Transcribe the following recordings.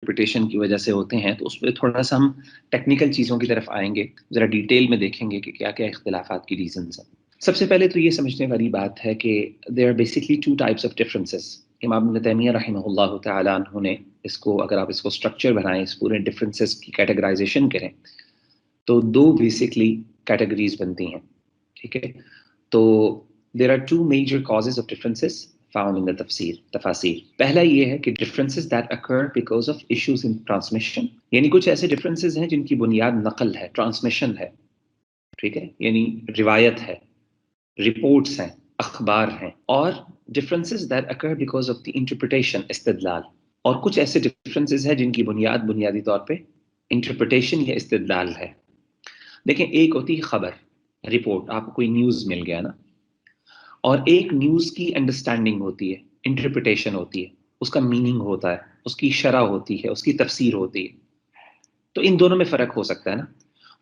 Interpretation کی وجہ سے ہوتے ہیں، تو اس پہ تھوڑا سا ہم ٹیکنیکل چیزوں کی طرف آئیں گے، ذرا ڈیٹیل میں دیکھیں گے کہ کیا کیا اختلافات کی ریزنز ہیں۔ سب سے پہلے تو یہ سمجھنے والی بات ہے کہ there are basically two types of differences. امام ابن تیمیہ رحمہ اللہ تعالیٰ عنہ نے اس کو، اگر آپ اس کو اسٹرکچر بنائیں، اس پورے ڈفرینسز کی کیٹیگرائزیشن کریں، تو دو بیسکلی کیٹیگریز بنتی ہیں، ٹھیک ہے؟ تو there are two major causes of differences found in the تفاسیر۔ پہلا یہ ہے کہ differences that occur because of issues in transmission، یعنی کچھ ایسے differences ہیں جن کی بنیاد نقل ہے، ٹرانسمیشن ہے، ٹھیک ہے، یعنی روایت ہے، رپورٹس ہیں، اخبار ہیں، اور differences that occur because of the interpretation، استدلال، اور کچھ ایسے differences ہیں جن کی بنیادی طور پہ انٹرپریٹیشن یا استدلال ہے۔ دیکھیں، ایک ہوتی ہے خبر، رپورٹ، آپ کو کوئی نیوز مل گیا نا، اور ایک نیوز کی انڈرسٹینڈنگ ہوتی ہے، انٹرپریٹیشن ہوتی ہے، اس کا میننگ ہوتا ہے، اس کی شرح ہوتی ہے، اس کی تفسیر ہوتی ہے۔ تو ان دونوں میں فرق ہو سکتا ہے نا۔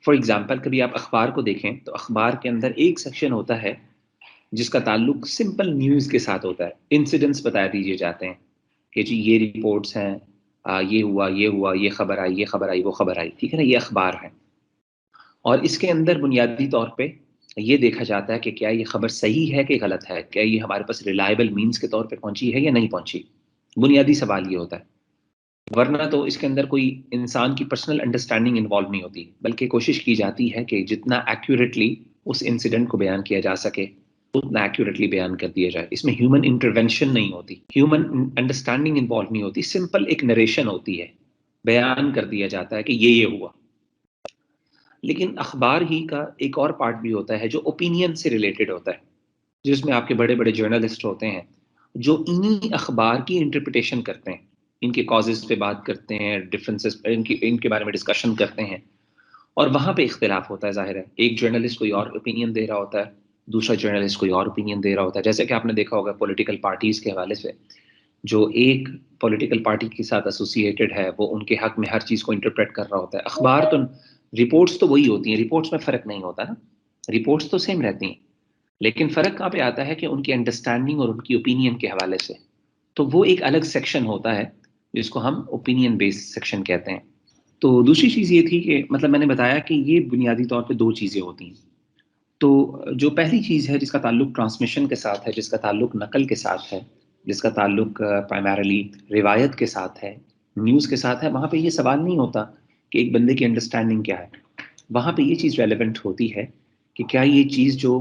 فار ایگزامپل، کبھی آپ اخبار کو دیکھیں تو اخبار کے اندر ایک سیکشن ہوتا ہے جس کا تعلق سمپل نیوز کے ساتھ ہوتا ہے، انسیڈنٹس بتا دیے جاتے ہیں کہ جی یہ رپورٹس ہیں، یہ ہوا، یہ خبر آئی، یہ خبر آئی، وہ خبر آئی، ٹھیک ہے نا، یہ اخبار ہے۔ اور اس کے اندر بنیادی طور پہ یہ دیکھا جاتا ہے کہ کیا یہ خبر صحیح ہے کہ غلط ہے، کیا یہ ہمارے پاس ریلائبل مینس کے طور پہ پہنچی ہے یا نہیں پہنچی۔ بنیادی سوال یہ ہوتا ہے، ورنہ تو اس کے اندر کوئی انسان کی پرسنل انڈرسٹینڈنگ انوالو نہیں ہوتی، بلکہ کوشش کی جاتی ہے کہ جتنا ایکوریٹلی اس انسیڈنٹ کو بیان کیا جا سکے اتنا ایکوریٹلی بیان کر دیا جائے۔ اس میں ہیومن انٹرونشن نہیں ہوتی، ہیومن انڈرسٹینڈنگ انوالو نہیں ہوتی، سمپل ایک نریشن ہوتی ہے، بیان کر دیا جاتا ہے کہ یہ ہوا۔ لیکن اخبار ہی کا ایک اور پارٹ بھی ہوتا ہے جو اوپینین سے ریلیٹڈ ہوتا ہے، جس میں آپ کے بڑے بڑے جرنلسٹ ہوتے ہیں جو انہی اخبار کی انٹرپریٹیشن کرتے ہیں، ان کے کازز پہ بات کرتے ہیں، ڈفرینسز ان کے بارے میں ڈسکشن کرتے ہیں، اور وہاں پہ اختلاف ہوتا ہے۔ ظاہر ہے ایک جرنلسٹ کوئی اور اوپینین دے رہا ہوتا ہے، دوسرا جرنلسٹ کوئی اور اوپینین دے رہا ہوتا ہے۔ جیسے کہ آپ نے دیکھا ہوگا پولیٹیکل پارٹیز کے حوالے سے، جو ایک پولیٹیکل پارٹی کے ساتھ ایسوسیٹڈ ہے وہ ان کے حق میں ہر چیز کو انٹرپریٹ کر رہا ہوتا ہے۔ اخبار تو، رپورٹس تو وہی ہوتی ہیں، رپورٹس میں فرق نہیں ہوتا نا، رپورٹس تو سیم رہتی ہیں، لیکن فرق کہاں پہ آتا ہے کہ ان کی انڈرسٹینڈنگ اور ان کی اوپینین کے حوالے سے۔ تو وہ ایک الگ سیکشن ہوتا ہے جس کو ہم اوپینین بیس سیکشن کہتے ہیں۔ تو دوسری چیز یہ تھی کہ مطلب میں نے بتایا کہ یہ بنیادی طور پہ دو چیزیں ہوتی ہیں۔ تو جو پہلی چیز ہے جس کا تعلق ٹرانسمیشن کے ساتھ ہے، جس کا تعلق نقل کے ساتھ ہے، جس کا تعلق پرائمرلی روایت کے ساتھ ہے، نیوز کے ساتھ ہے، وہاں پہ یہ سوال نہیں ہوتا کہ ایک بندے کی انڈرسٹینڈنگ کیا ہے، وہاں پہ یہ چیز ریلیونٹ ہوتی ہے کہ کیا یہ چیز جو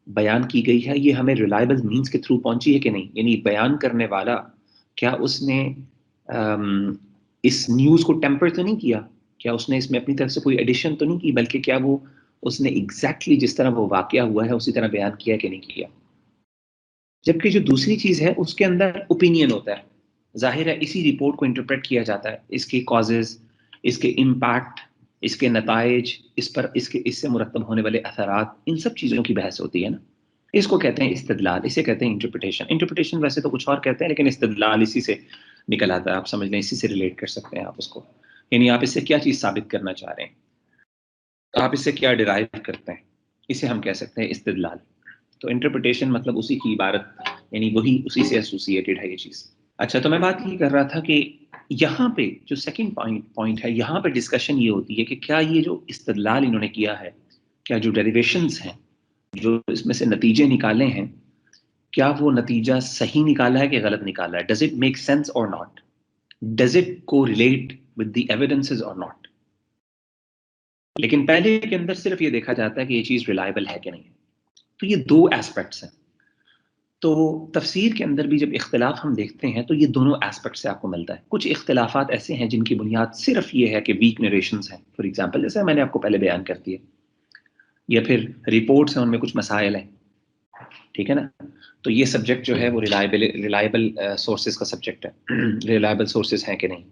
بیان کی گئی ہے یہ ہمیں ریلائبل مینس کے تھرو پہنچی ہے کہ نہیں، یعنی بیان کرنے والا کیا اس نے اس نیوز کو ٹیمپر تو نہیں کیا، کیا اس نے اس میں اپنی طرف سے کوئی ایڈیشن تو نہیں کی، بلکہ کیا وہ اس نے ایگزیکٹلی جس طرح وہ واقعہ ہوا ہے اسی طرح بیان کیا کہ نہیں کیا۔ جبکہ جو دوسری چیز ہے اس کے اندر اوپینین ہوتا ہے، ظاہر ہے اسی رپورٹ کو انٹرپریٹ کیا جاتا ہے، اس کے کازز، اس کے امپیکٹ، اس کے نتائج، اس پر اس سے مرتب ہونے والے اثرات، ان سب چیزوں کی بحث ہوتی ہے نا۔ اس کو کہتے ہیں استدلال، اسے کہتے ہیں انٹرپریٹیشن۔ انٹرپریٹیشن ویسے تو کچھ اور کہتے ہیں، لیکن استدلال اسی سے نکل آتا ہے، آپ سمجھ لیں اسی سے ریلیٹ کر سکتے ہیں آپ اس کو، یعنی آپ اس سے کیا چیز ثابت کرنا چاہ رہے ہیں، آپ اس سے کیا ڈرائیو کرتے ہیں، اسے ہم کہہ سکتے ہیں استدلال۔ تو انٹرپریٹیشن مطلب اسی کی عبارت، یعنی وہی اسی سے ایسوسیٹڈ ہے یہ چیز۔ اچھا، تو میں بات یہ کر رہا تھا کہ یہاں پہ جو سیکنڈ پوائنٹ ہے، یہاں پہ ڈسکشن یہ ہوتی ہے کہ کیا یہ جو استدلال انہوں نے کیا ہے، کیا جو ڈیریویشنز ہیں، جو اس میں سے نتیجے نکالے ہیں، کیا وہ نتیجہ صحیح نکالا ہے کہ غلط نکالا ہے؟ ڈز اٹ میک سینس اور ناٹ؟ ڈز اٹ کو ریلیٹ ود دی ایویڈنسز اور ناٹ؟ لیکن پہلے کے اندر صرف یہ دیکھا جاتا ہے کہ یہ چیز ریلائبل ہے کہ نہیں ہے۔ تو یہ دو ایسپیکٹس ہیں۔ تو تفسیر کے اندر بھی جب اختلاف ہم دیکھتے ہیں تو یہ دونوں ایسپیکٹ سے آپ کو ملتا ہے۔ کچھ اختلافات ایسے ہیں جن کی بنیاد صرف یہ ہے کہ ویک نریشنز ہیں، فار ایگزامپل جیسے میں نے آپ کو پہلے بیان کر دیا، یا پھر رپورٹس ہیں ان میں کچھ مسائل ہیں، ٹھیک ہے نا۔ تو یہ سبجیکٹ جو ہے وہ ریلائبل سورسز کا سبجیکٹ ہے، ریلائبل سورسز ہیں کہ نہیں۔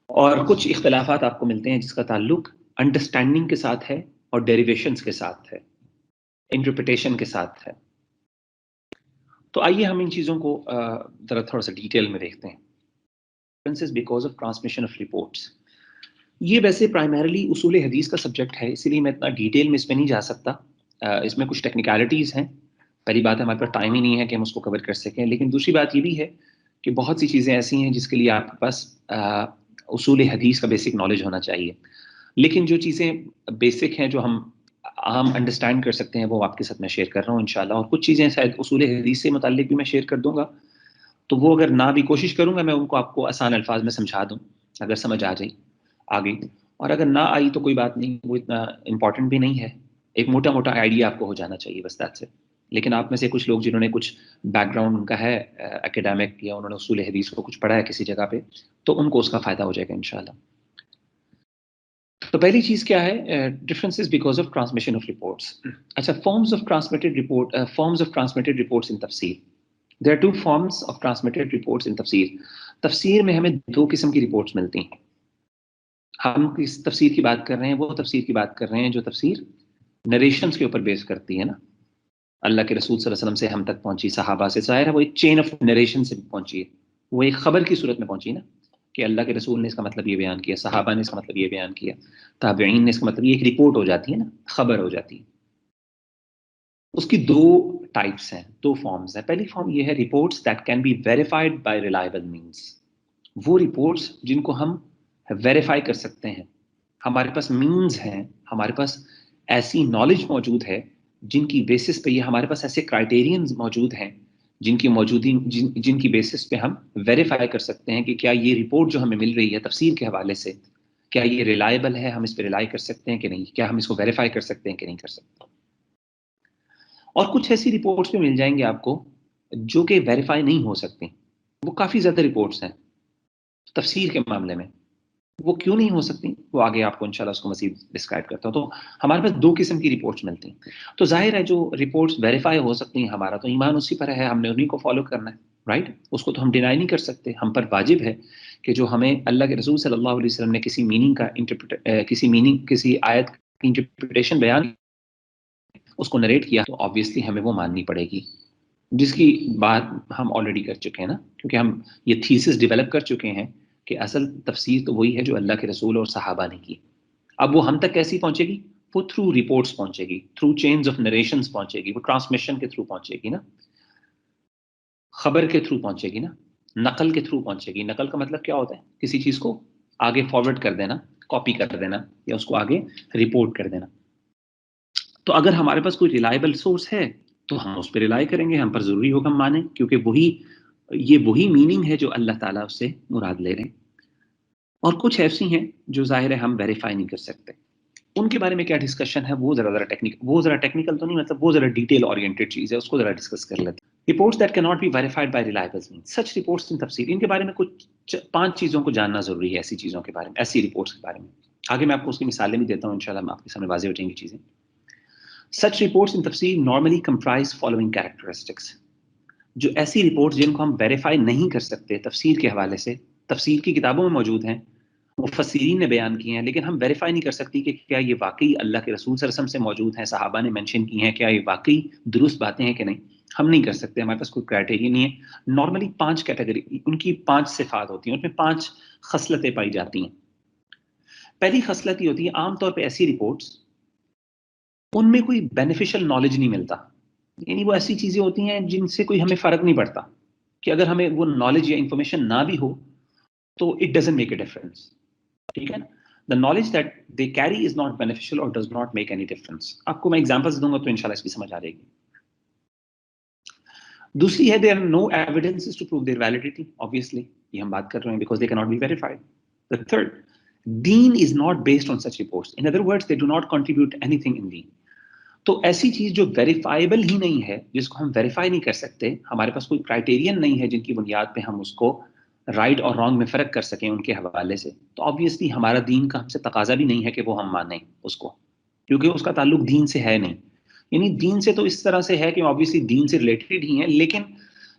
اور کچھ اختلافات آپ کو ملتے ہیں جس کا تعلق انڈرسٹینڈنگ کے ساتھ ہے اور ڈیریویشنز کے ساتھ ہے، انٹرپریٹیشن کے ساتھ ہے۔ تو آئیے ہم ان چیزوں کو ذرا تھوڑا سا ڈیٹیل میں دیکھتے ہیں۔ Because of transmission of reports, یہ ویسے پرائمرلی اصول حدیث کا سبجیکٹ ہے، اسی لیے میں اتنا ڈیٹیل میں اس میں نہیں جا سکتا، اس میں کچھ ٹیکنیکلٹیز ہیں۔ پہلی بات ہے ہمارے پاس ٹائم ہی نہیں ہے کہ ہم اس کو کور کر سکیں، لیکن دوسری بات یہ بھی ہے کہ بہت سی چیزیں ایسی ہیں جس کے لیے آپ کے پاس اصول حدیث کا بیسک نالج ہونا چاہیے. لیکن جو چیزیں بیسک ہیں جو ہم انڈرسٹینڈ کر سکتے ہیں وہ آپ کے ساتھ میں شیئر کر رہا ہوں انشاءاللہ. اور کچھ چیزیں شاید اصول حدیث سے متعلق بھی میں شیئر کر دوں گا, تو وہ اگر نہ بھی کوشش کروں گا میں ان کو آپ کو آسان الفاظ میں سمجھا دوں اگر سمجھ آ گئی, اور اگر نہ آئی تو کوئی بات نہیں, وہ اتنا امپورٹنٹ بھی نہیں ہے. ایک موٹا موٹا آئیڈیا آپ کو ہو جانا چاہیے بس دیٹس اٹ. لیکن آپ میں سے کچھ لوگ جنہوں نے کچھ بیک گراؤنڈ ان کا ہے اکیڈیمک یا انہوں نے اصول حدیث کو کچھ پڑھا ہے کسی جگہ پہ, تو ان کو اس کا فائدہ ہو جائے گا انشاءاللہ. تو پہلی چیز کیا ہے, differences because of transmission of reports. اچھا, forms of transmitted reports in تفسیر. There are two forms of transmitted reports in تفسیر. تفسیر میں ہمیں دو قسم کی رپورٹس ملتی ہیں. ہم کس تفسیر کی بات کر رہے ہیں, وہ تفسیر کی بات کر رہے ہیں جو تفسیر نریشنز کے اوپر بیس کرتی ہے نا. اللہ کے رسول صلی اللہ علیہ وسلم سے ہم تک پہنچی, صحابہ سے, ظاہر ہے وہ ایک چین آف نریشن سے پہنچی ہے, وہ ایک خبر کی صورت میں پہنچی نا, کہ اللہ کے رسول نے اس کا مطلب یہ بیان کیا, صحابہ نے اس کا مطلب یہ بیان کیا, تابعین نے اس کا مطلب, یہ ایک رپورٹ ہو جاتی ہے نا, خبر ہو جاتی ہے. اس کی دو ٹائپس ہیں, دو فارمز ہیں. پہلی فارم یہ ہے reports that can be verified by reliable means. وہ رپورٹس جن کو ہم ویریفائی کر سکتے ہیں, ہمارے پاس مینز ہیں, ہمارے پاس ایسی نالج موجود ہے جن کی بیسس پہ, یہ ہمارے پاس ایسے کرائٹیرینز موجود ہیں جن کی بیسس پہ ہم ویریفائی کر سکتے ہیں کہ کیا یہ رپورٹ جو ہمیں مل رہی ہے تفسیر کے حوالے سے, کیا یہ ریلائبل ہے, ہم اس پہ ریلائی کر سکتے ہیں کہ نہیں, کیا ہم اس کو ویریفائی کر سکتے ہیں کہ نہیں کر سکتے. اور کچھ ایسی رپورٹس بھی مل جائیں گے آپ کو جو کہ ویریفائی نہیں ہو سکتی. وہ کافی زیادہ رپورٹس ہیں تفسیر کے معاملے میں. وہ کیوں نہیں ہو سکتی وہ آگے آپ کو انشاءاللہ اس کو مزید ڈسکرائب کرتا ہوں. تو ہمارے پاس دو قسم کی رپورٹس ملتی ہیں. تو ظاہر ہے جو رپورٹس ویریفائی ہو سکتی ہیں, ہمارا تو ایمان اسی پر ہے, ہم نے انہیں کو فالو کرنا ہے, رائٹ. اس کو تو ہم ڈینائی نہیں کر سکتے. ہم پر واجب ہے کہ جو ہمیں اللہ کے رسول صلی اللہ علیہ وسلم نے کسی میننگ کا کسی آیت کی انٹرپریٹیشن بیان, اس کو نریٹ کیا, تو آبویسلی ہمیں وہ ماننی پڑے گی, جس کی بات ہم آلریڈی کر چکے ہیں نا, کیونکہ ہم یہ تھیسس ڈیولپ کر چکے ہیں کہ اصل تفسیر تو وہی ہے جو اللہ کے رسول اور صحابہ نے کی. اب وہ ہم تک کیسی پہنچے گی, وہ تھرو رپورٹس پہنچے گی, تھرو چینز آف نریشنز پہنچے گی, وہ ٹرانسمیشن کے تھرو پہنچے گی نا, خبر کے تھرو پہنچے گی نا, نقل کے تھرو پہنچے گی. نقل کا مطلب کیا ہوتا ہے, کسی چیز کو آگے فارورڈ کر دینا, کاپی کر دینا, یا اس کو آگے رپورٹ کر دینا. تو اگر ہمارے پاس کوئی ریلائبل سورس ہے تو ہم اس پہ ریلائی کریں گے, ہم پر ضروری ہوگا ہم مانیں, کیونکہ یہ وہی میننگ ہے جو اللہ تعالیٰ اس سے مراد لے رہے ہیں. اور کچھ ایسی ہیں جو ظاہر ہے ہم ویریفائی نہیں کر سکتے. ان کے بارے میں کیا ڈسکشن ہے, وہ ذرا ٹیکنیکل تو نہیں, مطلب وہ ذرا ڈیٹیل اورینٹیڈ چیز ہے, اس کو ذرا ڈسکس کر لیتے ہیں. Reports that can not be verified by reliable means, such reports in تفسیر. ان کے بارے میں کچھ 5 چیزوں کو جاننا ضروری ہے, ایسی چیزوں کے بارے میں, ایسی رپورٹس کے بارے میں. آگے میں آپ کو اس کی مثالیں بھی دیتا ہوں انشاءاللہ, آپ کے سامنے واضح ہو جائیں گی چیزیں. Such reports in تفسیر normally comprise following characteristics. جو ایسی رپورٹس جن کو ہم ویریفائی نہیں کر سکتے تفسیر کے حوالے سے, تفسیر کی کتابوں میں موجود ہیں, مفسرین نے بیان کی ہیں, لیکن ہم ویریفائی نہیں کر سکتی کہ کیا یہ واقعی اللہ کے رسول صلی اللہ علیہ وسلم سے موجود ہیں, صحابہ نے مینشن کی ہیں, کیا یہ واقعی درست باتیں ہیں کہ نہیں, ہم نہیں کر سکتے. ہمارے پاس کوئی کرائٹیریا نہیں ہے. نارملی 5 کیٹیگری, ان کی 5 صفات ہوتی ہیں, ان میں 5 خصلتیں پائی جاتی ہیں. پہلی خصلت یہ ہوتی ہے, عام طور پہ ایسی رپورٹس ان میں کوئی بینیفیشل نالج نہیں ملتا. یعنی وہ ایسی چیزیں ہوتی ہیں جن سے کوئی ہمیں فرق نہیں پڑتا, کہ اگر ہمیں وہ نالج یا انفارمیشن نہ بھی ہو تو it doesn't make a difference. ٹھیک ہے نا, the knowledge that they carry is not beneficial اور does not make any difference. آپ کو میں ایگزامپلس دوں گا تو انشاءاللہ اس کی سمجھ آ جائے گی. دوسری ہے there are no evidences to prove their validity. Obviously یہ ہم بات کر رہے ہیں because they cannot be verified. The third, deen is not based on such reports. In other words, they do not contribute anything in deen. تو ایسی چیز جو ویریفائبل ہی نہیں ہے, جس کو ہم ویریفائی نہیں کر سکتے, ہمارے پاس کوئی کرائٹیرین نہیں ہے جن کی بنیاد پہ ہم اس کو رائٹ اور رانگ میں فرق کر سکیں ان کے حوالے سے, تو آبویسلی ہمارا دین کا ہم سے تقاضا بھی نہیں ہے کہ وہ ہم مانیں اس کو, کیونکہ اس کا تعلق دین سے ہے نہیں. یعنی دین سے تو اس طرح سے ہے کہ آبویسلی دین سے ریلیٹڈ ہی ہیں, لیکن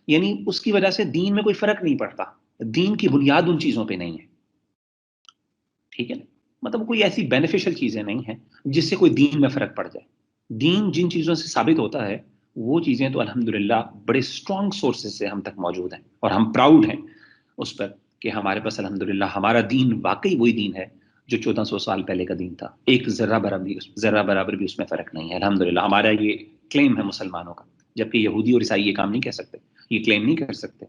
یعنی اس کی وجہ سے دین میں کوئی فرق نہیں پڑتا, دین کی بنیاد ان چیزوں پہ نہیں ہے. ٹھیک ہے نا, مطلب کوئی ایسی بینیفیشل چیزیں نہیں ہیں جس سے کوئی دین میں فرق پڑ جائے. دین جن چیزوں سے ثابت ہوتا ہے وہ چیزیں تو الحمدللہ بڑے اسٹرانگ سورسز سے ہم تک موجود ہیں, اور ہم پراؤڈ ہیں اس پر کہ ہمارے پاس الحمدللہ ہمارا دین واقعی وہی دین ہے جو 1400 سال پہلے کا دین تھا. ایک ذرہ برابر بھی اس میں فرق نہیں ہے الحمدللہ. ہمارا یہ کلیم ہے مسلمانوں کا, جبکہ یہودی اور عیسائی یہ کام نہیں کہہ سکتے, یہ کلیم نہیں کر سکتے,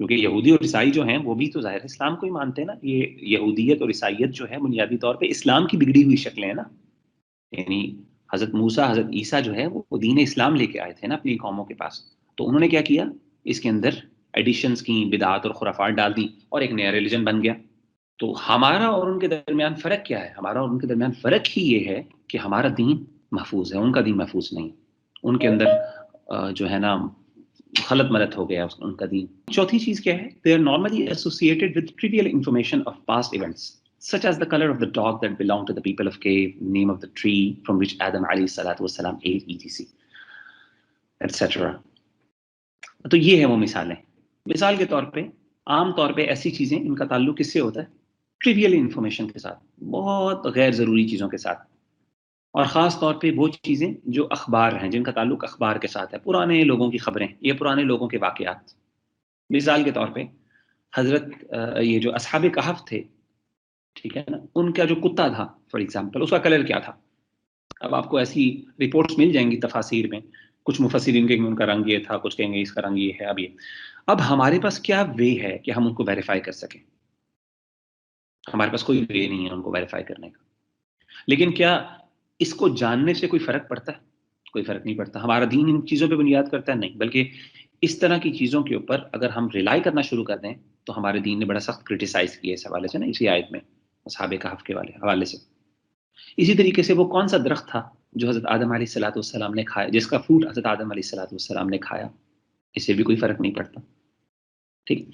کیونکہ یہودی اور عیسائی جو ہیں وہ بھی تو ظاہر اسلام کو ہی مانتے ہیں نا. یہ یہودیت اور عیسائیت جو ہے بنیادی طور پہ اسلام کی بگڑی ہوئی شکلیں ہیں نا. یعنی حضرت موسیٰ حضرت عیسیٰ جو ہے وہ دین اسلام لے کے آئے تھے نا اپنی قوموں کے پاس. تو انہوں نے کیا کیا, اس کے اندر ایڈیشنز کی, بدعات اور خرافات ڈال دی اور ایک نیا ریلیجن بن گیا. تو ہمارا اور ان کے درمیان فرق کیا ہے؟ ہمارا اور ان کے درمیان فرق ہی یہ ہے کہ ہمارا دین محفوظ ہے, ان کا دین محفوظ نہیں. ان کے اندر جو ہے نا غلط ملت ہو گیا ان کا دین. چوتھی چیز کیا ہے؟ they are normally associated with trivial information of past events such as the color of the dog that belonged to the people of cave, name of the tree from which Adam alayhi salatu wassalam ate, etc. etc. تو یہ ہے وہ مثالیں. مثال کے طور پہ عام طور پہ ایسی چیزیں ان کا تعلق کس سے ہوتا ہے؟ ٹریویل انفارمیشن کے ساتھ, بہت غیر ضروری چیزوں کے ساتھ, اور خاص طور پہ وہ چیزیں جو اخبار ہیں, جن کا تعلق اخبار کے ساتھ ہے, پرانے لوگوں کی خبریں یا پرانے لوگوں کے واقعات. مثال کے طور پہ حضرت یہ جو اصحاب کہف تھے, ٹھیک ہے نا, ان کا جو کتا تھا فار ایگزامپل, اس کا کلر کیا تھا؟ اب آپ کو ایسی رپورٹس مل جائیں گی تفاسیر میں, کچھ مفسرین کہیں گے ان کا رنگ یہ تھا, کچھ کہیں گے اس کا رنگ یہ ہے. اب ہمارے پاس کیا وے ہے کہ ہم ان کو ویریفائی کر سکیں؟ ہمارے پاس کوئی وے نہیں ہے ان کو ویریفائی کرنے کا. لیکن کیا اس کو جاننے سے کوئی فرق پڑتا ہے؟ کوئی فرق نہیں پڑتا. ہمارا دین ان چیزوں پہ بنیاد کرتا ہے؟ نہیں. بلکہ اس طرح کی چیزوں کے اوپر اگر ہم ریلائی کرنا شروع کر دیں تو ہمارے دین نے بڑا سخت کرٹیسائز کیا اس حوالے سے نا, اسی آیت میں اصحاب کہف کے حوالے سے. اسی طریقے سے وہ کون سا درخت تھا جو حضرت آدم علیہ الصلوۃ والسلام نے کھایا, جس کا فروٹ حضرت آدم علیہ الصلوۃ والسلام نے کھایا؟ اس سے بھی کوئی فرق نہیں پڑتا. ٹھیک.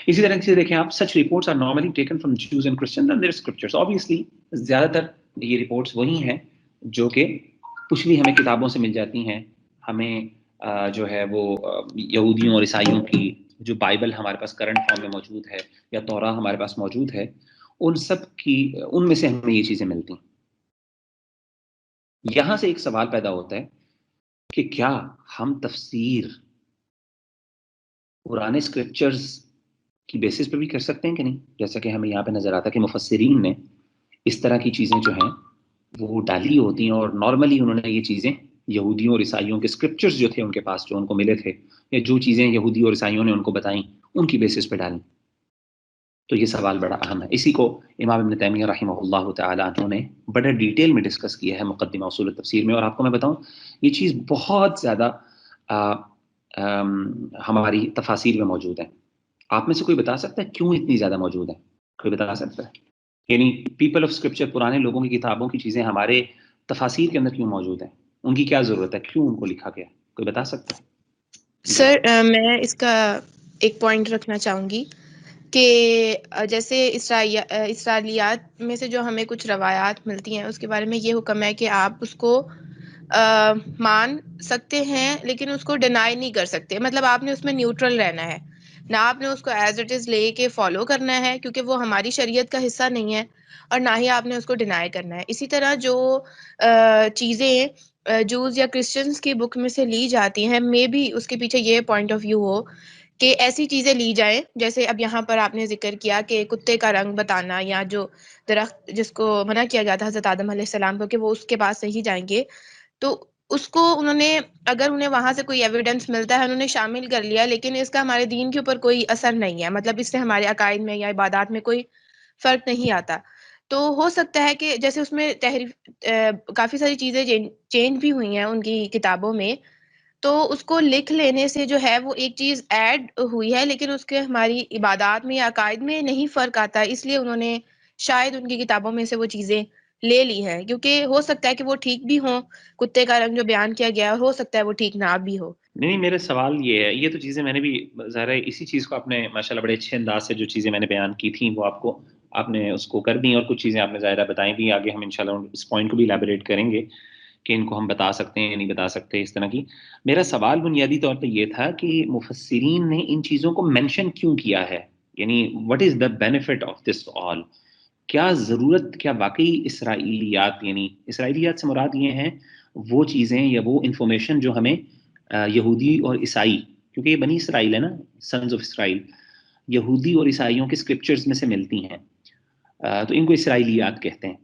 اسی طرح سے دیکھیں آپ, such reports are normally taken from Jews and Christians and their scriptures. obviously زیادہ تر یہ رپورٹس وہی ہیں جو کہ پچھلی ہمیں کتابوں سے مل جاتی ہیں. ہمیں جو ہے وہ یہودیوں اور عیسائیوں کی جو بائبل ہمارے پاس کرنٹ فارم میں موجود ہے یا توراہ ہمارے پاس موجود ہے, ان سب کی ان میں سے ہمیں یہ چیزیں ملتی ہیں. یہاں سے ایک سوال پیدا ہوتا ہے کہ کیا ہم تفسیر پرانے اسکرپچرز کی بیسس پہ بھی کر سکتے ہیں کہ نہیں؟ جیسا کہ ہمیں یہاں پہ نظر آتا ہے کہ مفسرین نے اس طرح کی چیزیں جو ہیں وہ ڈالی ہوتی ہیں, اور نارملی انہوں نے یہ چیزیں یہودیوں اور عیسائیوں کے اسکرپچرز جو تھے ان کے پاس, جو ان کو ملے تھے, یا جو چیزیں یہودی اور عیسائیوں نے ان کو بتائیں, ان کی بیسس پہ ڈالیں. تو یہ سوال بڑا اہم ہے. اسی کو امام ابن تیمیہ رحمہ اللہ تعالیٰ عنہ نے بڑے ڈیٹیل میں ڈسکس کیا ہے مقدمہ اصول التفسیر میں. اور آپ کو میں بتاؤں, یہ چیز بہت زیادہ ہماری تفاسیر میں موجود ہے. آپ میں سے کوئی بتا سکتا ہے کیوں اتنی زیادہ موجود ہے؟ کوئی بتا سکتا ہے؟ یعنی پیپل آف اسکرپچر, پرانے لوگوں کی کتابوں کی چیزیں ہمارے تفاسیر کے اندر کیوں موجود ہیں؟ ان کی کیا ضرورت ہے؟ کیوں ان کو لکھا گیا؟ کوئی بتا سکتا ہے؟ سر میں اس کا ایک پوائنٹ رکھنا چاہوں گی کہ جیسے اسرائیلیات میں سے جو ہمیں کچھ روایات ملتی ہیں اس کے بارے میں یہ حکم ہے کہ آپ اس کو مان سکتے ہیں لیکن اس کو ڈینائی نہیں کر سکتے. مطلب آپ نے اس میں نیوٹرل رہنا ہے, نہ آپ نے اس کو ایز اٹ از لے کے فالو کرنا ہے کیونکہ وہ ہماری شریعت کا حصہ نہیں ہے, اور نہ ہی آپ نے اس کو ڈینائی کرنا ہے. اسی طرح جو چیزیں جوز یا کرسچنس کی بک میں سے لی جاتی ہیں, مے بھی اس کے پیچھے یہ پوائنٹ آف ویو ہو کہ ایسی چیزیں لی جائیں جیسے اب یہاں پر آپ نے ذکر کیا کہ کتے کا رنگ بتانا, یا جو درخت جس کو منع کیا گیا تھا حضرت آدم علیہ السلام کو کہ وہ اس کے پاس نہیں جائیں گے, تو اس کو انہوں نے, اگر انہیں وہاں سے کوئی ایویڈنس ملتا ہے انہوں نے شامل کر لیا, لیکن اس کا ہمارے دین کے اوپر کوئی اثر نہیں ہے. مطلب اس سے ہمارے عقائد میں یا عبادات میں کوئی فرق نہیں آتا. تو ہو سکتا ہے کہ جیسے اس میں تحریف کافی ساری چیزیں چینج بھی ہوئی ہیں ان کی کتابوں میں, تو اس کو لکھ لینے سے جو ہے وہ ایک چیز ایڈ ہوئی ہے, لیکن اس کے ہماری عبادات میں یا عقائد میں نہیں فرق آتا. اس لیے انہوں نے شاید ان کی کتابوں میں سے وہ چیزیں لے لی ہے, کیونکہ ہو سکتا ہے کہ وہ ٹھیک بھی ہوں. کتے کا رنگ جو بیان کیا گیا ہو سکتا ہے وہ ٹھیک نہ بھی ہو. نہیں, میرا سوال یہ ہے, یہ تو چیزیں میں نے بھی ظاہر ہے اسی چیز کو آپ نے ماشاءاللہ بڑے اچھے انداز سے جو چیزیں میں نے بیان کی تھیں وہ آپ نے اس کو کر دی, اور کچھ چیزیں آپ نے ظاہرہ بتائیں بھی. آگے ہم انشاءاللہ اس پوائنٹ کو بھی ایلیبوریٹ کریں گے کہ ان کو ہم بتا سکتے ہیں یا نہیں بتا سکتے اس طرح کی. میرا سوال بنیادی طور پہ یہ تھا کہ مفسرین نے ان چیزوں کو مینشن کیوں کیا ہے, یعنی what is the benefit of this all? کیا ضرورت, کیا واقعی اسرائیلیات, یعنی اسرائیلیات سے مراد یہ ہیں وہ چیزیں یا وہ انفارمیشن جو ہمیں یہودی اور عیسائی, کیونکہ یہ بنی اسرائیل ہے نا, سنز آف اسرائیل, یہودی اور عیسائیوں کے اسکرپچرز میں سے ملتی ہیں, تو ان کو اسرائیلیات کہتے ہیں.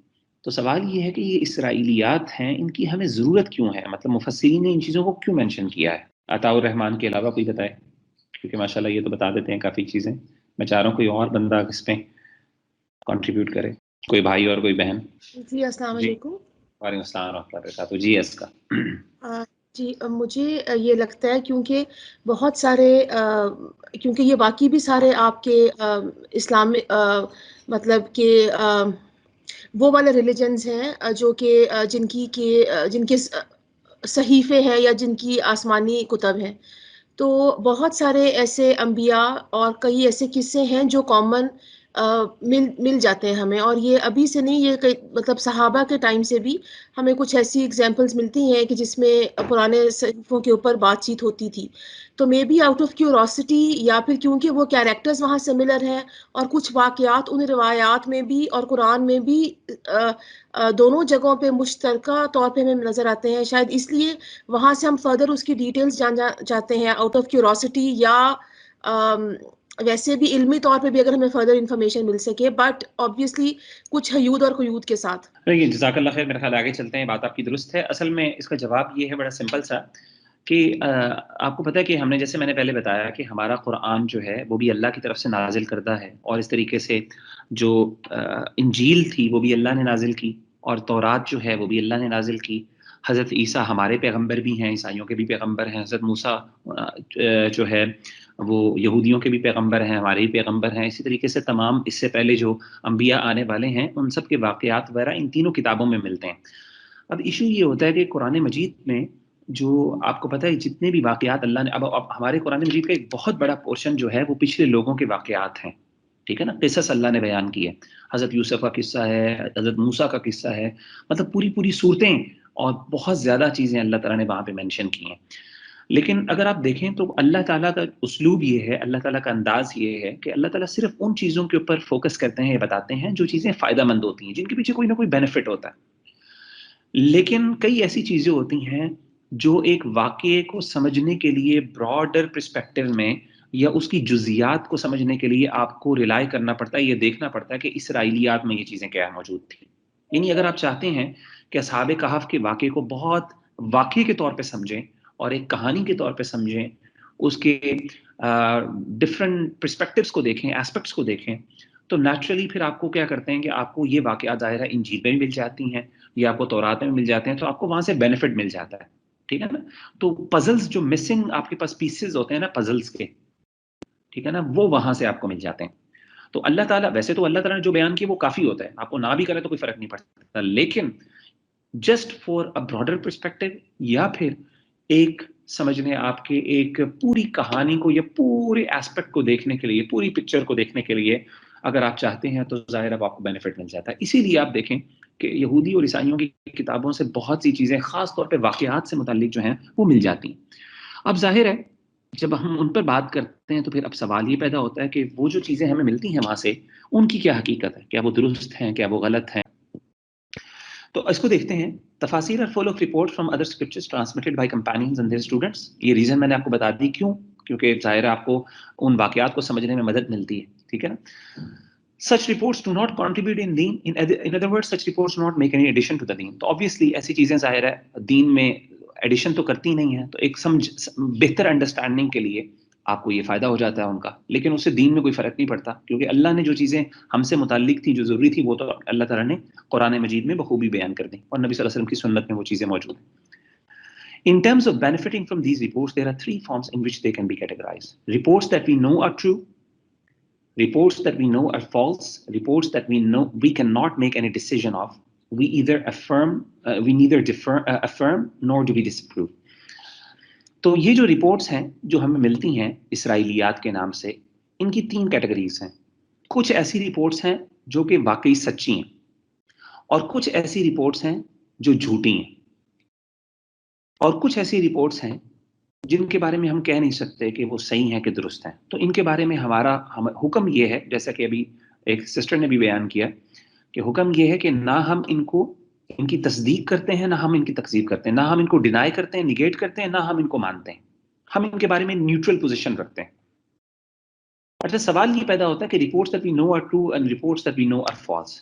تو سوال یہ ہے کہ یہ اسرائیلیات ہیں, ان کی ہمیں ضرورت کیوں ہے؟ مطلب مفسرین نے ان چیزوں کو کیوں مینشن کیا ہے؟ عطاء الرحمن کے علاوہ کوئی بتائے کیونکہ ماشاءاللہ یہ تو بتا دیتے ہیں کافی چیزیں. میں چاہ رہا ہوں کوئی اور بندہ اس پہ کنٹریبیوٹ کرے, کوئی بھائی اور کوئی بہن. جی السلام علیکم. وعلیکم السلام ورحمۃ اللہ وبرکاتہ. جی اس کا جی مجھے یہ لگتا ہے کیونکہ بہت سارے کیونکہ یہ باقی بھی سارے آپ کے اسلام مطلب کہ وہ والے ریلیجنز ہیں جو کہ جن کے صحیفے ہیں یا جن کی آسمانی کتب ہیں, تو بہت سارے ایسے انبیاء اور کئی ایسے قصے ہیں جو کامن مل جاتے ہیں ہمیں, اور یہ ابھی سے نہیں, یہ مطلب صحابہ کے ٹائم سے بھی ہمیں کچھ ایسی ایگزامپلس ملتی ہیں کہ جس میں پرانے صحیفوں کے اوپر بات چیت ہوتی تھی. تو maybe out of curiosity یا پھر کیونکہ وہ کیریکٹرز وہاں سملر ہیں اور کچھ واقعات ان روایات میں بھی اور قرآن میں بھی دونوں جگہوں پہ مشترکہ طور پہ ہمیں نظر آتے ہیں, شاید اس لیے وہاں سے ہم فردر اس کی ڈیٹیلز جاننا چاہتے ہیں آؤٹ آف کیوروسٹی, یا ویسے بھی علمی طور پہ بھی اگر ہمیں فردر انفارمیشن مل سکے, بٹ آبویسلی کچھ حیود اور قیود کے ساتھ. جزاک اللہ خیر. میرا خیال آگے چلتے ہیں, بات آپ کی درست ہے. اصل میں اس کا جواب یہ ہے بڑا سمپل سا کہ آپ کو پتہ ہے کہ ہم نے, جیسے میں نے پہلے بتایا کہ ہمارا قرآن جو ہے وہ بھی اللہ کی طرف سے نازل کردہ ہے, اور اس طریقے سے جو انجیل تھی وہ بھی اللہ نے نازل کی, اور تورات جو ہے وہ بھی اللہ نے نازل کی. حضرت عیسیٰ ہمارے پیغمبر بھی ہیں, عیسائیوں کے بھی پیغمبر ہیں. حضرت موسیٰ جو ہے وہ یہودیوں کے بھی پیغمبر ہیں, ہمارے بھی پیغمبر ہیں. اسی طریقے سے تمام اس سے پہلے جو انبیاء آنے والے ہیں ان سب کے واقعات وغیرہ ان تینوں کتابوں میں ملتے ہیں. اب ایشو یہ ہوتا ہے کہ قرآن مجید میں جو آپ کو پتہ ہے جتنے بھی واقعات اللہ نے, اب ہمارے قرآن مجید کا ایک بہت بڑا پورشن جو ہے وہ پچھلے لوگوں کے واقعات ہیں, ٹھیک ہے نا, قصص اللہ نے بیان کی ہے. حضرت یوسف کا قصہ ہے, حضرت موسیٰ کا قصہ ہے, مطلب پوری صورتیں اور بہت زیادہ چیزیں اللہ تعالیٰ نے وہاں پہ مینشن کی ہیں. لیکن اگر آپ دیکھیں تو اللہ تعالیٰ کا اسلوب یہ ہے, اللہ تعالیٰ کا انداز یہ ہے کہ اللہ تعالیٰ صرف ان چیزوں کے اوپر فوکس کرتے ہیں, یہ بتاتے ہیں جو چیزیں فائدہ مند ہوتی ہیں, جن کے پیچھے کوئی نہ کوئی بینیفٹ ہوتا ہے. لیکن کئی ایسی چیزیں ہوتی ہیں جو ایک واقعے کو سمجھنے کے لیے براڈر پرسپیکٹو میں یا اس کی جزیات کو سمجھنے کے لیے آپ کو ریلائی کرنا پڑتا ہے, یہ دیکھنا پڑتا ہے کہ اسرائیلیات میں یہ چیزیں کیا موجود تھیں. یعنی اگر آپ چاہتے ہیں کہ اصحاب کہف کے واقعے کو بہت واقعے کے طور پہ سمجھیں اور ایک کہانی کے طور پہ سمجھیں, اس کے ڈفرنٹ پرسپیکٹوز کو دیکھیں, ایسپیکٹس کو دیکھیں, تو نیچرلی پھر آپ کو کیا کرتے ہیں کہ آپ کو یہ واقعات ظاہر ہے انجیل میں بھی مل جاتی ہیں یا آپ کو تورات میں مل جاتے ہیں, تو آپ کو وہاں سے بینیفٹ مل جاتا ہے, ٹھیک ہے نا. تو پزلز جو مسنگ آپ کے پاس پیسز ہوتے ہیں نا پزلز کے, ٹھیک ہے نا, وہ وہاں سے آپ کو مل جاتے ہیں. تو اللہ تعالیٰ, ویسے تو اللہ تعالیٰ نے جو بیان کیا وہ کافی ہوتا ہے, آپ کو نہ بھی کرے تو کوئی فرق نہیں پڑتا, لیکن just for a broader perspective یا پھر ایک سمجھنے آپ کے ایک پوری کہانی کو یا پورے ایسپیکٹ کو دیکھنے کے لیے, پوری پکچر کو دیکھنے کے لیے اگر آپ چاہتے ہیں تو ظاہر اب آپ کو بینیفٹ مل جاتا ہے. اسی لیے آپ دیکھیں کہ یہودی اور عیسائیوں کی کتابوں سے بہت سی چیزیں خاص طور پہ واقعات سے متعلق جو ہیں وہ مل جاتی ہیں. اب ظاہر ہے جب ہم ان پر بات کرتے ہیں تو پھر اب سوال یہ پیدا ہوتا ہے کہ وہ جو چیزیں ہمیں ملتی ہیں وہاں سے ان کی کیا حقیقت ہے, کیا وہ درست ہیں, کیا وہ غلط ہیں. تو اس کو دیکھتے ہیں. تفاسیر are full of report from other scriptures transmitted by companions and their students. یہ ریزن میں نے آپ کو بتا دی کیوں, کیونکہ ظاہر ہے آپ کو ان واقعات کو سمجھنے میں مدد ملتی ہے, ٹھیک ہے نا. Such reports do not contribute in deen. In other words, such reports do not make any addition to the deen. تو obviously ایسی چیزیں ظاہر ہے دین میں ایڈیشن تو کرتی نہیں ہیں, تو ایک بہتر انڈرسٹینڈنگ کے لیے آپ کو یہ فائدہ ہو جاتا ہے ان کا, لیکن اس سے دین میں کوئی فرق نہیں پڑتا, کیونکہ اللہ نے جو چیزیں ہم سے متعلق تھی, جو ضروری تھی, وہ تو اللہ تعالیٰ نے قرآن مجید میں بخوبی بیان کر دیں, اور نبی صلی اللہ علیہ وسلم کی سنت میں وہ چیزیں موجود ہیں. In terms of benefiting from these reports, there are three forms in which they can be categorized. Reports that we know are true, reports that we know are false, reports that we know we cannot make any decision of. We either affirm nor do we disapprove. تو یہ جو reports ہیں جو ہمیں ملتی ہیں اسرائیلیات کے نام سے, ان کی تین کیٹیگریز ہیں. کچھ ایسی رپورٹس ہیں جو کہ واقعی سچی ہیں, اور کچھ ایسی رپورٹس ہیں جو جھوٹی ہیں, اور کچھ ایسی رپورٹس ہیں جن کے بارے میں ہم کہہ نہیں سکتے کہ وہ صحیح ہیں کہ درست ہیں. تو ان کے بارے میں ہمارا حکم یہ ہے, جیسا کہ ابھی ایک سسٹر نے بھی بیان کیا, کہ حکم یہ ہے کہ نہ ہم ان کی تصدیق کرتے ہیں, نہ ہم ان کی تکذیب کرتے ہیں, نہ ہم ان کو ڈینائی کرتے ہیں, نگیٹ کرتے ہیں, نہ ہم ان کو مانتے ہیں. ہم ان کے بارے میں نیوٹرل پوزیشن رکھتے ہیں. اچھا, سوال یہ پیدا ہوتا ہے کہ reports that we know are true and reports that we know are false.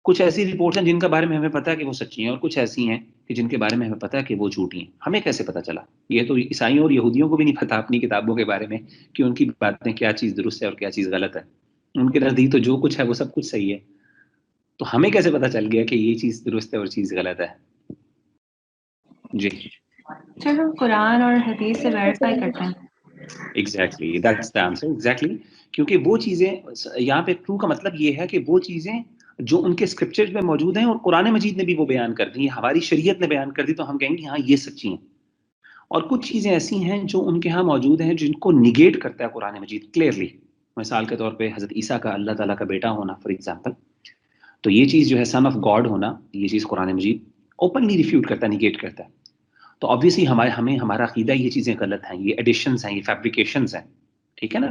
کچھ ایسی رپورٹس ہیں جن کے بارے میں ہمیں پتہ ہے کہ وہ سچی ہیں، اور کچھ ایسی ہیں کہ جن کے بارے میں ہمیں پتہ ہے کہ وہ جھوٹی ہیں. ہمیں کیسے پتہ چلا؟ یہ تو عیسائیوں اور یہودیوں کو بھی نہیں پتہ اپنی کتابوں کے بارے میں کہ ان کی باتیں کیا چیز درست ہے اور کیا چیز غلط ہے. ان کے نزدیک تو جو کچھ ہے وہ سب کچھ صحیح ہے. تو ہمیں کیسے پتہ چل گیا کہ یہ چیز درست ہے اور چیز غلط ہے؟ جی چلو قرآن اور حدیث سے ویریفائی کرتے ہیں. Exactly that's the answer. Exactly, کیونکہ وہ چیزیں یہاں پہ ٹرو کا مطلب یہ ہے کہ وہ چیزیں جو ان کے اسکرپچر میں موجود ہیں اور قرآن مجید نے بھی وہ بیان کر دی، ہماری شریعت نے بیان کر دی، تو ہم کہیں گے ہاں یہ سچی ہیں. اور کچھ چیزیں ایسی ہیں جو ان کے ہاں موجود ہیں جن کو نگیٹ کرتا ہے قرآن مجید کلیئرلی. مثال کے طور پہ حضرت عیسیٰ کا اللہ تعالیٰ کا بیٹا ہونا فار ایگزامپل، تو یہ چیز جو ہے سن آف گاڈ ہونا، یہ چیز قرآن مجید اوپنلی ریفیوٹ کرتا ہے، نگیٹ کرتا ہے. تو آبویسلی ہمیں ہمارا عقیدہ یہ چیزیں غلط ہیں، یہ ایڈیشنز ہیں، یہ فیبریکیشنز ہیں، ٹھیک ہے نا.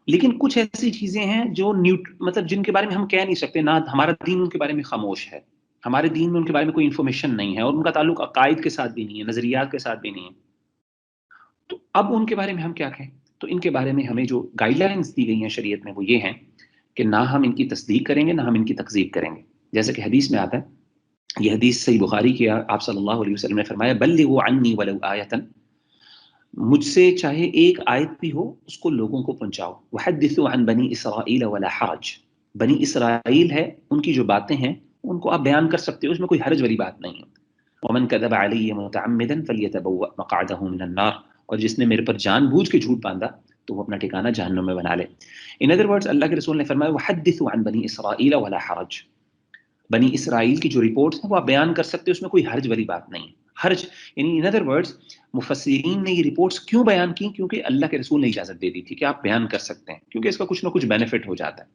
لیکن کچھ ایسی چیزیں ہیں جو مطلب جن کے بارے میں ہم کہہ نہیں سکتے، نہ ہمارا دین ان کے بارے میں خاموش ہے، ہمارے دین میں ان کے بارے میں کوئی انفارمیشن نہیں ہے، اور ان کا تعلق عقائد کے ساتھ بھی نہیں ہے، نظریات کے ساتھ بھی نہیں ہے. تو اب ان کے بارے میں ہم کیا کہیں؟ تو ان کے بارے میں ہمیں جو گائیڈ لائنز دی گئی ہیں شریعت میں وہ یہ ہیں کہ نہ ہم ان کی تصدیق کریں گے، نہ ہم ان کی تکذیب کریں گے. جیسے کہ حدیث میں آتا ہے، یہ حدیث صحیح بخاری کی، آپ صلی اللہ علیہ وسلم نے فرمایا بلغوا عنی ولو آیۃ، مجھ سے چاہے ایک آیت بھی ہو اس کو لوگوں کو پہنچاؤ. وحدثوا عن بنی اسرائیل ولا حرج، بنی اسرائیل ہے ان کی جو باتیں ہیں ان کو آپ بیان کر سکتے ہو، اس میں کوئی حرج والی بات نہیں ہے. ومن کذب علی متعمدا فلیتبوأ مقعدہ من النار، اور جس نے میرے پر جان بوجھ کے جھوٹ باندھا تو وہ اپنا ٹھکانہ جہنم میں بنا لے. ان ادر ورڈز اللہ کے رسول نے فرمایا وحدثوا عن بنی اسرائیل ولا حرج، بنی اسرائیل کی جو رپورٹس ہیں وہ آپ بیان کر سکتے ہو، اس میں کوئی حرج والی بات نہیں. حرج یعنی ان ادر ورڈز مفسرین نے یہ رپورٹس کیوں بیان کی؟ کیونکہ اللہ کے رسول نے اجازت دے دی تھی کہ آپ بیان کر سکتے ہیں، کیونکہ اس کا کچھ نہ کچھ بینیفٹ ہو جاتا ہے.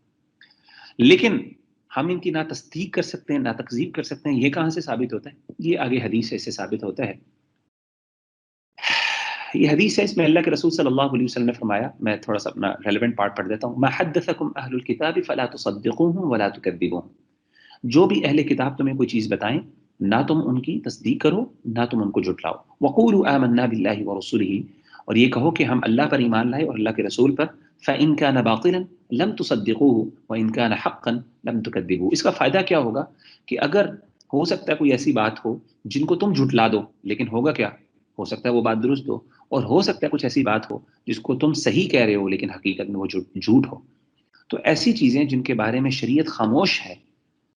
لیکن ہم ان کی نہ تصدیق کر سکتے ہیں نہ تکذیب کر سکتے ہیں. یہ کہاں سے ثابت ہوتا ہے؟ یہ آگے حدیث سے ثابت ہوتا ہے. یہ حدیث ہے، اس میں اللہ کے رسول صلی اللہ علیہ وسلم نے فرمایا، میں تھوڑا سا اپنا ریلیونٹ پارٹ پڑھ دیتا ہوں. ما حدثکم اہل الکتاب فلا تصدقوهم ولا تکذبوهم، جو بھی اہل کتاب تمہیں کوئی چیز بتائیں نہ تم ان کی تصدیق کرو نہ تم ان کو جھٹلاؤ. وقولوا آمنا باللہ ورسولہ، اور یہ کہو کہ ہم اللہ پر ایمان لائے اور اللہ کے رسول پر. فإن كان باطلا لم تصدقوه وإن كان حقا لم تكذبوه. اس کا فائدہ کیا ہوگا کہ اگر ہو سکتا ہے کوئی ایسی بات ہو جن کو تم جھٹلا دو، لیکن ہوگا کیا؟ ہو سکتا ہے وہ بات درست ہو، اور ہو سکتا ہے کچھ ایسی بات ہو جس کو تم صحیح کہہ رہے ہو لیکن حقیقت میں وہ جھوٹ ہو. تو ایسی چیزیں جن کے بارے میں شریعت خاموش ہے،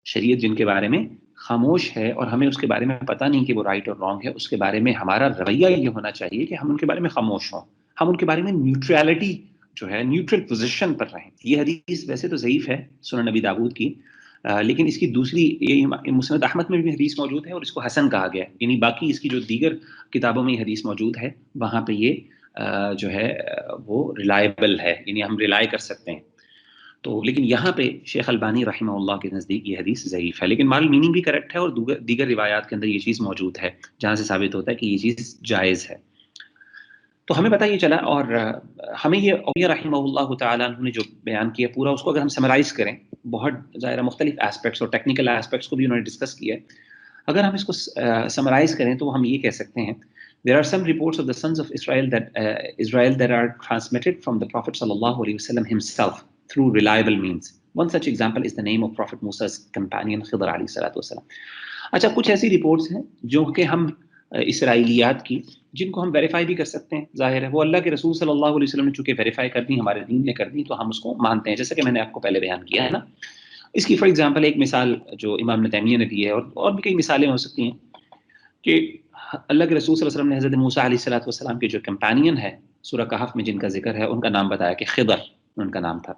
شریعت جن کے بارے میں خاموش ہے اور ہمیں اس کے بارے میں پتہ نہیں کہ وہ رائٹ اور رانگ ہے، اس کے بارے میں ہمارا رویہ یہ ہونا چاہیے کہ ہم ان کے بارے میں خاموش ہوں، ہم ان کے بارے میں نیوٹرلٹی جو ہے، نیوٹرل پوزیشن پر رہیں. یہ حدیث ویسے تو ضعیف ہے سنن نبی داؤد کی، لیکن اس کی دوسری مسند احمد میں بھی حدیث موجود ہے اور اس کو حسن کہا گیا ہے. یعنی باقی اس کی جو دیگر کتابوں میں یہ حدیث موجود ہے وہاں پہ یہ جو ہے وہ ریلائبل ہے، یعنی ہم ریلائی کر سکتے ہیں. تو لیکن یہاں پہ شیخ البانی رحمہ اللہ کے نزدیک یہ حدیث ضعیف ہے، لیکن مال میننگ بھی کریکٹ ہے، اور دیگر روایات کے اندر یہ چیز موجود ہے جہاں سے ثابت ہوتا ہے کہ یہ چیز جائز ہے. تو ہمیں پتہ یہ چلا، اور ہمیں یہ رحمہ اللہ تعالیٰ نے جو بیان کیا پورا، اس کو اگر ہم سمرائز کریں، بہت ظاہر مختلف ایسپیکٹس اور ٹیکنیکل ایسپیکٹس کو بھی انہوں نے ڈسکس کیا ہے. اگر ہم اس کو سمرائز کریں تو ہم یہ کہہ سکتے ہیں there are some reports of the sons of Israel that are transmitted from the Prophet sallallahu alaihi wasallam himself through reliable means. One such example is the name of Prophet Musa's companion Khidr alayhi salatu wasalam. اچھا، کچھ ایسی reports ہیں جو کہ ہم اسرائیلیات کی جن کو ہم ویریفائی بھی کر سکتے ہیں. ظاہر ہے وہ اللہ کے رسول صلی اللہ علیہ وسلم نے چونکہ ویریفائی کر دی، ہمارے دین نے کر دی، تو ہم اس کو مانتے ہیں، جیسا کہ میں نے آپ کو پہلے بیان کیا ہے نا. اس کی فار ایگزامپل ایک مثال جو امام ابن تیمیہ نے دی ہے، اور بھی کئی مثالیں ہو سکتی ہیں کہ اللہ کے رسول صلی اللہ علیہ وسلم نے حضرت موسیٰ علیہ الصلوۃ والسلام کے جو کمپینین ہے سورہ کہف میں جن کا ذکر ہے، ان کا نام بتایا کہ خضر ان کا نام تھا.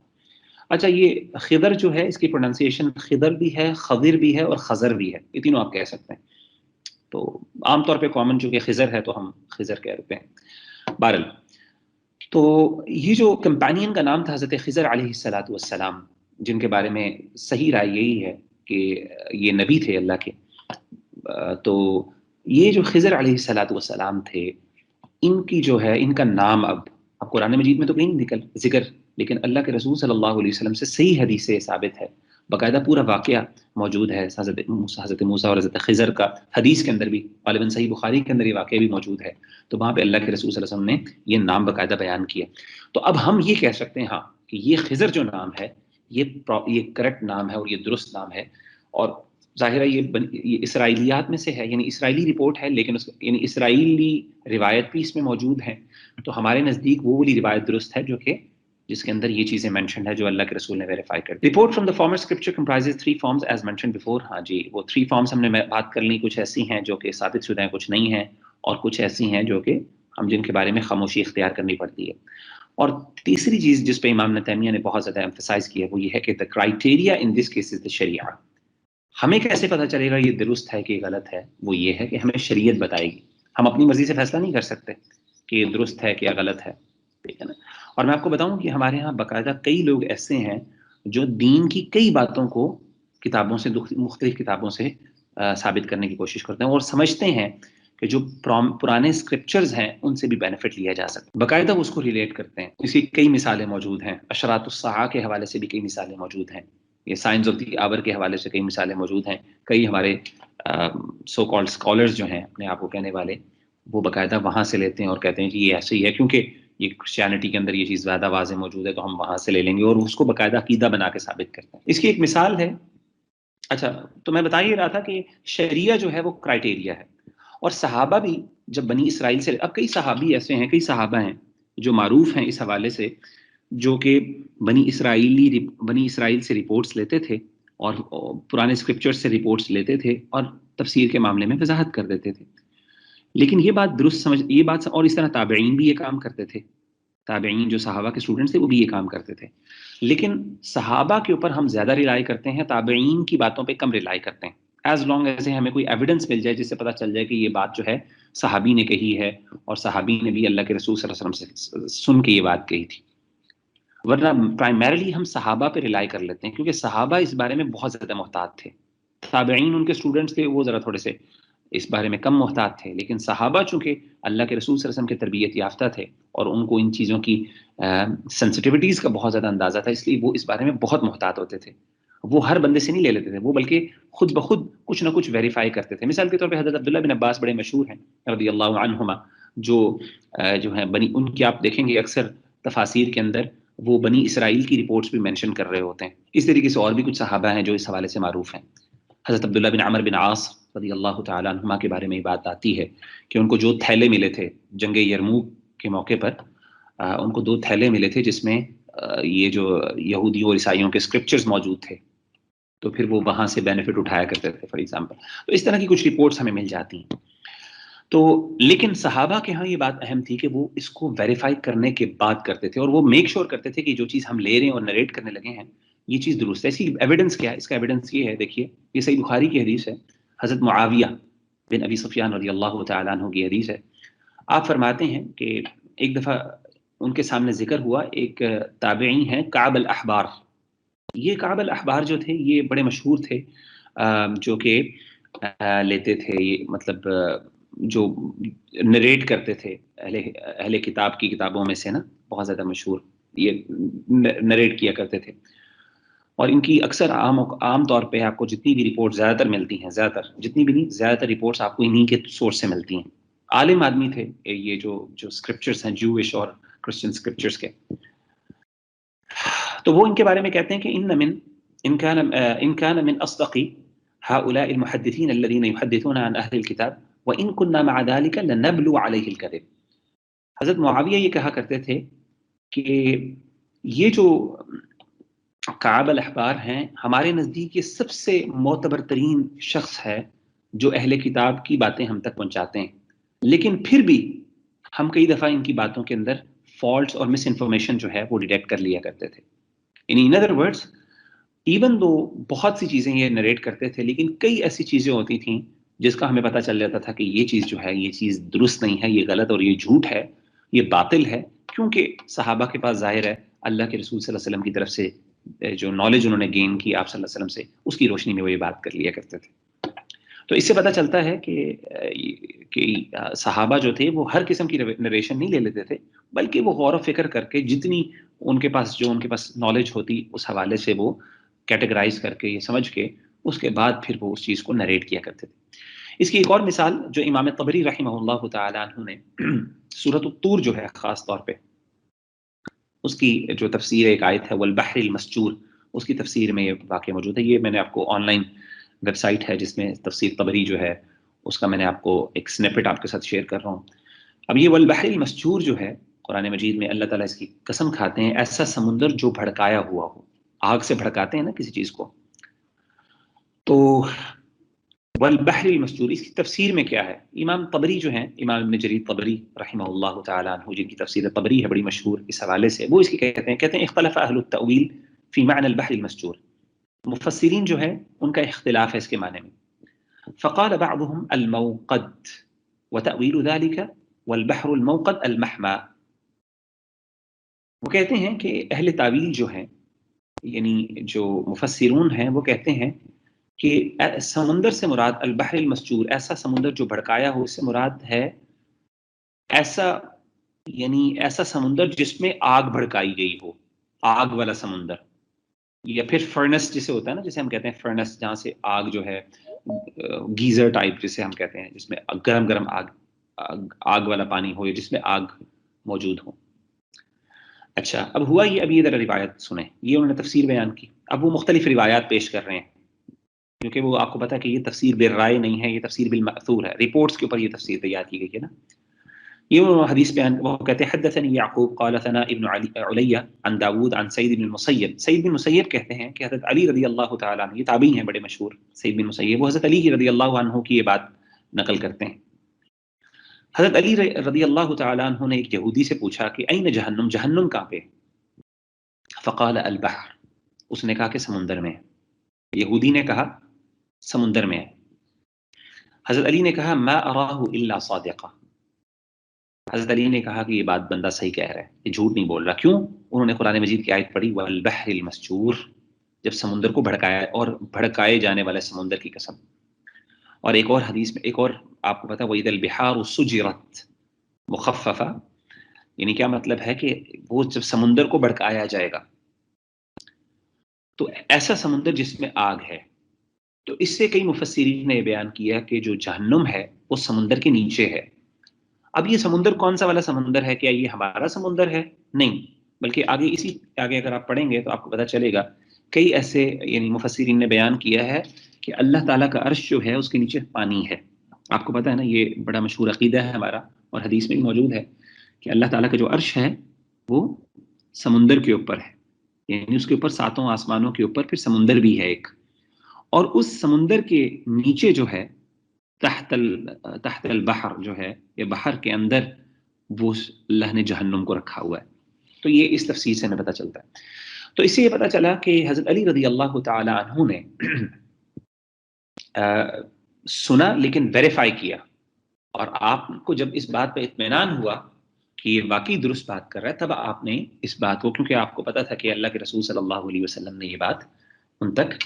اچھا، یہ خضر جو ہے اس کی پروننسیشن خضر بھی ہے، خضر بھی ہے اور خضر بھی ہے، یہ تینوں آپ کہہ سکتے ہیں. تو عام طور پہ کامن چونکہ خضر ہے تو ہم خضر کہتے ہیں. بہرحال تو یہ جو کمپینین کا نام تھا حضرت خضر علیہ الصلوۃ والسلام، جن کے بارے میں صحیح رائے یہی ہے کہ یہ نبی تھے اللہ کے. تو یہ جو خضر علیہ الصلوۃ والسلام تھے، ان کی جو ہے ان کا نام اب قرآن مجید میں تو کہیں نہیں ذکر، لیکن اللہ کے رسول صلی اللہ علیہ وسلم سے صحیح حدیث سے ثابت ہے، باقاعدہ پورا واقعہ موجود ہے حضرت موسیٰ اور حضرت خضر کا. حدیث کے اندر بھی غالباً صحیح بخاری کے اندر یہ واقعہ بھی موجود ہے، تو وہاں پہ اللہ کے رسول صلی اللہ علیہ وسلم نے یہ نام باقاعدہ بیان کیا. تو اب ہم یہ کہہ سکتے ہیں ہاں کہ یہ خضر جو نام ہے یہ کریکٹ نام ہے اور یہ درست نام ہے، اور ظاہر ہے یہ اسرائیلیات میں سے ہے، یعنی اسرائیلی رپورٹ ہے، لیکن یعنی اسرائیلی روایت بھی اس میں موجود ہیں، تو ہمارے نزدیک وہ والی روایت درست ہے جو کہ جس کے اندر یہ چیزیں مینشنڈ ہے جو اللہ کے رسول نے ویریفائی کر دی. Report from the former scripture comprises 3 forms as mentioned before. ہاں جی، وہ 3 فارمز ہم نے بات کر لی، کچھ ایسی ہیں جو کہ ثابت شدہ ہیں، کچھ نہیں ہیں، اور کچھ ایسی ہیں جو کہ ہم جن کے بارے میں خاموشی اختیار کرنی پڑتی ہے. اور تیسری چیز جس پہ امام ابن تیمیہ نے بہت زیادہ ایمفسائز کیا وہ یہ ہے کہ the criteria in this case is the شریعہ. ہمیں کیسے پتہ چلے گا یہ درست ہے کہ غلط ہے؟ وہ یہ ہے کہ ہمیں شریعت بتائے گی. ہم اپنی مرضی سے فیصلہ نہیں کر سکتے کہ یہ درست ہے کہ یا غلط ہے، ٹھیک ہے نا. اور میں آپ کو بتاؤں کہ ہمارے ہاں باقاعدہ کئی لوگ ایسے ہیں جو دین کی کئی باتوں کو کتابوں سے، مختلف کتابوں سے ثابت کرنے کی کوشش کرتے ہیں اور سمجھتے ہیں کہ جو پرانے اسکرپچرز ہیں ان سے بھی بینیفٹ لیا جا سکتا ہے، باقاعدہ اس کو ریلیٹ کرتے ہیں. اس کی کئی مثالیں موجود ہیں، اشراط الساعہ کے حوالے سے بھی کئی مثالیں موجود ہیں، یہ سائنس آف دی آور کے حوالے سے کئی مثالیں موجود ہیں. کئی ہمارے سو کالڈ اسکالرز جو ہیں اپنے آپ کو کہنے والے، وہ باقاعدہ وہاں سے لیتے ہیں اور کہتے ہیں کہ یہ ایسے ہی ہے کیونکہ یہ کرسچینٹی کے اندر یہ چیز زیادہ واضح موجود ہے تو ہم وہاں سے لے لیں گے، اور اس کو باقاعدہ عقیدہ بنا کے ثابت کرتے ہیں. اس کی ایک مثال ہے. اچھا، تو میں بتا ہی رہا تھا کہ شریعہ جو ہے وہ کرائٹیریا ہے، اور صحابہ بھی جب بنی اسرائیل سے، اب کئی صحابی ایسے ہیں، کئی صحابہ ہیں جو معروف ہیں اس حوالے سے، جو کہ بنی اسرائیل سے رپورٹس لیتے تھے اور پرانے اسکرپچر سے رپورٹس لیتے تھے اور تفسیر کے معاملے میں وضاحت کر دیتے تھے. لیکن یہ بات درست یہ بات، اور اس طرح تابعین بھی یہ کام کرتے تھے، تابعین جو صحابہ کے اسٹوڈنٹس تھے وہ بھی یہ کام کرتے تھے. لیکن صحابہ کے اوپر ہم زیادہ ریلائی کرتے ہیں، تابعین کی باتوں پہ کم ریلائی کرتے ہیں، ایز لانگ ایز ہمیں کوئی ایویڈنس مل جائے جس سے پتہ چل جائے کہ یہ بات جو ہے صحابی نے کہی ہے اور صحابی نے بھی اللہ کے رسول صلی اللہ علیہ وسلم سے سن کے یہ بات کہی تھی. ورنہ پرائمریلی ہم صحابہ پہ ریلائی کر لیتے ہیں کیونکہ صحابہ اس بارے میں بہت زیادہ محتاط تھے. تابعین ان کے اسٹوڈنٹس تھے، وہ ذرا تھوڑے سے اس بارے میں کم محتاط تھے، لیکن صحابہ چونکہ اللہ کے رسول صلی اللہ علیہ وسلم کے تربیت یافتہ تھے اور ان کو ان چیزوں کی سینسٹیوٹیز کا بہت زیادہ اندازہ تھا، اس لیے وہ اس بارے میں بہت محتاط ہوتے تھے. وہ ہر بندے سے نہیں لے لیتے تھے، وہ بلکہ خود بخود کچھ نہ کچھ ویریفائی کرتے تھے. مثال کے طور پہ حضرت عبداللہ بن عباس بڑے مشہور ہیں رضی اللہ عنہما، جو ہیں ان کی آپ دیکھیں گے اکثر تفاسیر کے اندر وہ بنی اسرائیل کی رپورٹس بھی مینشن کر رہے ہوتے ہیں. اس طریقے سے اور بھی کچھ صحابہ ہیں جو اس حوالے سے معروف ہیں. حضرت عبداللہ بن عمر بن عاص رضی اللہ تعالیٰ عنہما کے بارے میں یہ بات آتی ہے کہ ان کو جو تھیلے ملے تھے جنگ یرموک کے موقع پر، ان کو 2 تھیلے ملے تھے جس میں یہ جو یہودیوں اور عیسائیوں کے اسکرپچرز موجود تھے، تو پھر وہ وہاں سے بینیفٹ اٹھایا کرتے تھے فار ایگزامپل. تو اس طرح کی کچھ رپورٹس ہمیں مل جاتی ہیں. تو لیکن صحابہ کے ہاں یہ بات اہم تھی کہ وہ اس کو ویریفائی کرنے کے بعد کرتے تھے، اور وہ میک شور کرتے تھے کہ جو چیز ہم لے رہے ہیں اور نریٹ کرنے لگے ہیں یہ چیز درست ہے. اس کی ایویڈنس کیا ہے؟ اس کا ایویڈنس یہ ہے، دیکھیے یہ صحیح بخاری کی حدیث ہے، حضرت معاویہ بن ابی سفیان رضی اللہ تعالیٰ عنہ کی حدیث ہے. آپ فرماتے ہیں کہ ایک دفعہ ان کے سامنے ذکر ہوا ایک تابعی ہیں کعب الاحبار. یہ کعب الاحبار جو تھے یہ بڑے مشہور تھے، جو کہ لیتے تھے، یہ مطلب جو نریٹ کرتے تھے اہل کتاب کی کتابوں میں سے نا، بہت زیادہ مشہور یہ نریٹ کیا کرتے تھے. اور ان کی اکثر عام طور پہ آپ کو جتنی بھی رپورٹ زیادہ تر ملتی ہیں، جتنی بھی نہیں، زیادہ تر رپورٹس آپ کو انہی کے سورس سے ملتی ہیں. عالم آدمی تھے یہ جو اسکرپچرز ہیں جوش اور کرسچن اسکرپچرز کے. تو وہ ان کے بارے میں کہتے ہیں کہ ان كان من اصدق هؤلاء المحدثين الذين يحدثون عن اهل الكتاب وان كنا مع ذلك لنبلو عليه الكذب. حضرت معاویہ یہ کہا کرتے تھے کہ یہ جو کعب الاحبار ہیں ہمارے نزدیک یہ سب سے معتبر ترین شخص ہے جو اہل کتاب کی باتیں ہم تک پہنچاتے ہیں، لیکن پھر بھی ہم کئی دفعہ ان کی باتوں کے اندر فالٹس اور مس انفارمیشن جو ہے وہ ڈیٹیکٹ کر لیا کرتے تھے. In other words even though بہت سی چیزیں یہ نریٹ کرتے تھے، لیکن کئی ایسی چیزیں ہوتی تھیں جس کا ہمیں پتہ چل جاتا تھا کہ یہ چیز جو ہے یہ چیز درست نہیں ہے، یہ غلط اور یہ جھوٹ ہے، یہ باطل ہے، کیونکہ صحابہ کے پاس ظاہر ہے اللہ کے رسول صلی اللہ علیہ وسلم کی طرف سے جو نالج انہوں نے گین کی آپ صلی اللہ علیہ وسلم سے، اس کی روشنی میں وہ یہ بات کر لیا کرتے تھے. تو اس سے پتہ چلتا ہے کہ صحابہ جو تھے وہ ہر قسم کی نریشن نہیں لے لیتے تھے، بلکہ وہ غور و فکر کر کے جتنی ان کے پاس نالج ہوتی اس حوالے سے وہ کیٹیگرائز کر کے یہ سمجھ کے اس کے بعد پھر وہ اس چیز کو نریٹ کیا کرتے تھے. اس کی ایک اور مثال جو امام طبری رحمہ اللہ تعالیٰ عنہ نے سورۃ الطور جو ہے خاص طور پہ اس کی جو تفسیر ایک آیت ہے والبحر المسجور، اس کی تفسیر میں یہ واقعہ موجود ہے. یہ میں نے آپ کو آن لائن ویب سائٹ ہے جس میں تفسیر طبری جو ہے اس کا میں نے آپ کو ایک سنیپٹ آپ کے ساتھ شیئر کر رہا ہوں. اب یہ والبحر المسجور جو ہے قرآن مجید میں اللہ تعالیٰ اس کی قسم کھاتے ہیں ایسا سمندر جو بھڑکایا ہوا ہو. آگ سے بھڑکاتے ہیں نا کسی چیز کو. تو والبحر المسجور اس کی تفسیر میں کیا ہے؟ امام طبری جو ہیں، امام ابن جریر طبری رحمہ اللہ تعالیٰ عنہ، جن کی تفسیر طبری ہے بڑی مشہور اس حوالے سے، وہ اس کی کہتے ہیں اختلف اہل التأویل فی معنی البحر المسجور. مفسرین جو ہے ان کا اختلاف ہے اس کے معنی میں. فقال بعضهم الموقد وتأویل ذلك والبحر الموقد المحمى. وہ کہتے ہیں کہ اہل تعویل جو ہیں، یعنی جو مفسرون ہیں، وہ کہتے ہیں کہ سمندر سے مراد البحر المسجور، ایسا سمندر جو بھڑکایا ہو، اس سے مراد ہے ایسا، یعنی ایسا سمندر جس میں آگ بھڑکائی گئی ہو، آگ والا سمندر. یا پھر فرنس جسے ہوتا ہے نا، جسے ہم کہتے ہیں فرنس، جہاں سے آگ جو ہے گیزر ٹائپ جسے ہم کہتے ہیں، جس میں گرم گرم آگ والا پانی ہو یا جس میں آگ موجود ہو. اچھا اب ہوا یہ، اب یہ ذرا روایت سنیں. یہ انہوں نے تفسیر بیان کی. اب وہ مختلف روایات پیش کر رہے ہیں کیونکہ وہ آپ کو پتا ہے کہ یہ تفسیر بالرائے نہیں ہے، یہ تفسیر بالمأثور ہے، رپورٹس کے اوپر یہ تفسیر تیار کی گئی ہے نا. یہ حدیث بیان، وہ کہتے ہیں حدثني يعقوب قال ثنا ابن علیہ عن داود عن سعید بن المسیب. سعید بن مسیب کہتے ہیں کہ حضرت علی رضی اللہ تعالیٰ عنہ، یہ تابعی ہیں بڑے مشہور، سعید بن مسیب، وہ حضرت علی رضی اللہ عنہ کی یہ بات نقل کرتے ہیں. حضرت علی رضی اللہ تعالیٰ عنہ نے ایک یہودی سے پوچھا کہ این جہنم، جہنم کہاں پہ؟ فقال البحر، اس نے کہا کہ سمندر میں. یہودی نے کہا سمندر میں ہے. حضرت علی نے کہا ما اراہ الا صادقہ. حضرت علی نے کہا کہ یہ بات بندہ صحیح کہہ رہا ہے، یہ جھوٹ نہیں بول رہا. کیوں؟ انہوں نے قرآن مجید کی آیت پڑھی والبحر المسجور، جب سمندر کو بھڑکایا، اور بھڑکائے جانے والے سمندر کی قسم. اور ایک اور حدیث میں، ایک اور آپ کو پتا وَإِذَا الْبِحَارُ سُجِرَتْ مخففہ، یعنی کیا مطلب ہے کہ وہ جب سمندر کو بھڑکایا جائے گا تو ایسا سمندر جس میں آگ ہے. تو اس سے کئی مفسرین نے بیان کیا کہ جو جہنم ہے وہ سمندر کے نیچے ہے. اب یہ سمندر کون سا والا سمندر ہے؟ کیا یہ ہمارا سمندر ہے؟ نہیں، بلکہ آگے اسی آگے اگر آپ پڑھیں گے تو آپ کو پتہ چلے گا کئی ایسے یعنی مفسرین نے بیان کیا ہے کہ اللہ تعالیٰ کا عرش جو ہے اس کے نیچے پانی ہے. آپ کو پتہ ہے نا، یہ بڑا مشہور عقیدہ ہے ہمارا اور حدیث میں بھی موجود ہے کہ اللہ تعالیٰ کا جو عرش ہے وہ سمندر کے اوپر ہے، یعنی اس کے اوپر ساتوں آسمانوں کے اوپر پھر سمندر بھی ہے ایک، اور اس سمندر کے نیچے جو ہے تحت البحر جو ہے، یہ بحر کے اندر وہ اللہ نے جہنم کو رکھا ہوا ہے. تو یہ اس تفسیر سے ہمیں پتہ چلتا ہے. تو اس سے یہ پتہ چلا کہ حضرت علی رضی اللہ تعالی عنہ نے سنا لیکن ویریفائی کیا، اور آپ کو جب اس بات پہ اطمینان ہوا کہ یہ واقعی درست بات کر رہا ہے، تب آپ نے اس بات کو، کیونکہ آپ کو پتہ تھا کہ اللہ کے رسول صلی اللہ علیہ وسلم نے یہ بات ان تک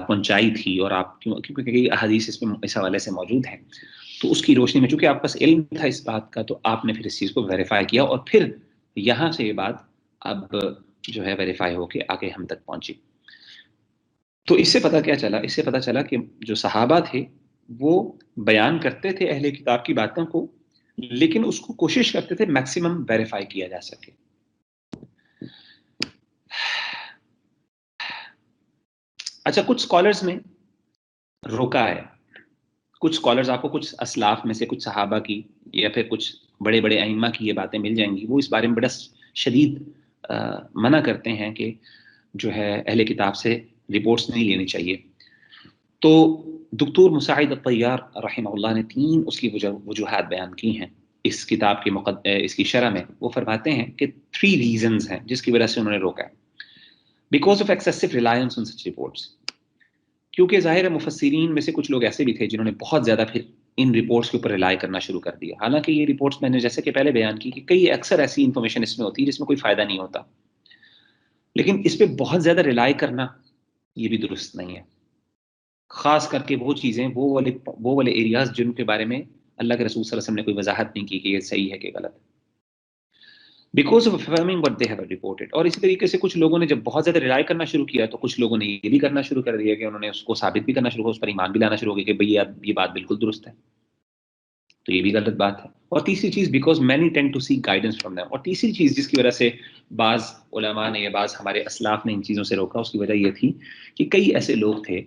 پہنچائی تھی، اور آپ کیونکہ کئی احادیث اس میں اس حوالے سے موجود ہیں، تو اس کی روشنی میں چونکہ آپ پاس علم تھا اس بات کا، تو آپ نے پھر اس چیز کو ویریفائی کیا، اور پھر یہاں سے یہ بات اب جو ہے ویریفائی ہو کے آگے ہم تک پہنچی. تو اس سے پتہ کیا چلا؟ اس سے پتہ چلا کہ جو صحابہ تھے وہ بیان کرتے تھے اہل کتاب کی باتوں کو، لیکن اس کو کوشش کرتے تھے میکسیمم ویریفائی کیا جا سکے. اچھا، کچھ سکالرز نے روکا ہے، کچھ سکالرز آپ کو کچھ اسلاف میں سے، کچھ صحابہ کی یا پھر کچھ بڑے بڑے ائمہ کی یہ باتیں مل جائیں گی، وہ اس بارے میں بڑا شدید منع کرتے ہیں کہ جو ہے اہل کتاب سے رپورٹس نہیں لینی چاہیے. تو دکتور مساعد الطیار رحمہ اللہ نے 3 اس کی وجوہات بیان کی ہیں اس کتاب کے اس کی شرح میں. وہ فرماتے ہیں کہ 3 ریزنز ہیں جس کی وجہ سے انہوں نے روکا ہے. Because of excessive reliance on such reports, کیونکہ ظاہر ہے مفسرین میں سے کچھ لوگ ایسے بھی تھے جنہوں نے بہت زیادہ پھر ان رپورٹس کے اوپر ریلائی کرنا شروع کر دیا. حالانکہ یہ رپورٹس میں نے جیسے کہ پہلے بیان کی کہ کئی اکثر ایسی انفارمیشن اس میں ہوتی ہے جس میں کوئی فائدہ نہیں ہوتا، لیکن اس پہ بہت زیادہ ریلائی کرنا یہ بھی درست نہیں ہے، خاص کر کے وہ چیزیں، وہ والے ایریاز جن کے بارے میں اللہ کے رسول صلی اللہ علیہ وسلم نے کوئی وضاحت نہیں کی کہ یہ صحیح ہے کہ غلط ہے. Because of affirming what they have reported. اور اسی طریقے سے کچھ لوگوں نے جب بہت زیادہ ریلائی کرنا شروع کیا تو کچھ لوگوں نے یہ بھی کرنا شروع کر دیا کہ انہوں نے اس کو ثابت بھی کرنا شروع کیا، اس پر ایمان بھی لانا شروع ہو گیا کہ بھئی یہ بات بالکل درست ہے، تو یہ بھی غلط بات ہے. اور تیسری چیز because many tend to seek guidance from them. اور تیسری چیز جس کی وجہ سے بعض علماء نے یا بعض ہمارے اسلاف نے ان چیزوں سے روکا، اس کی وجہ یہ تھی کہ کئی ایسے لوگ تھے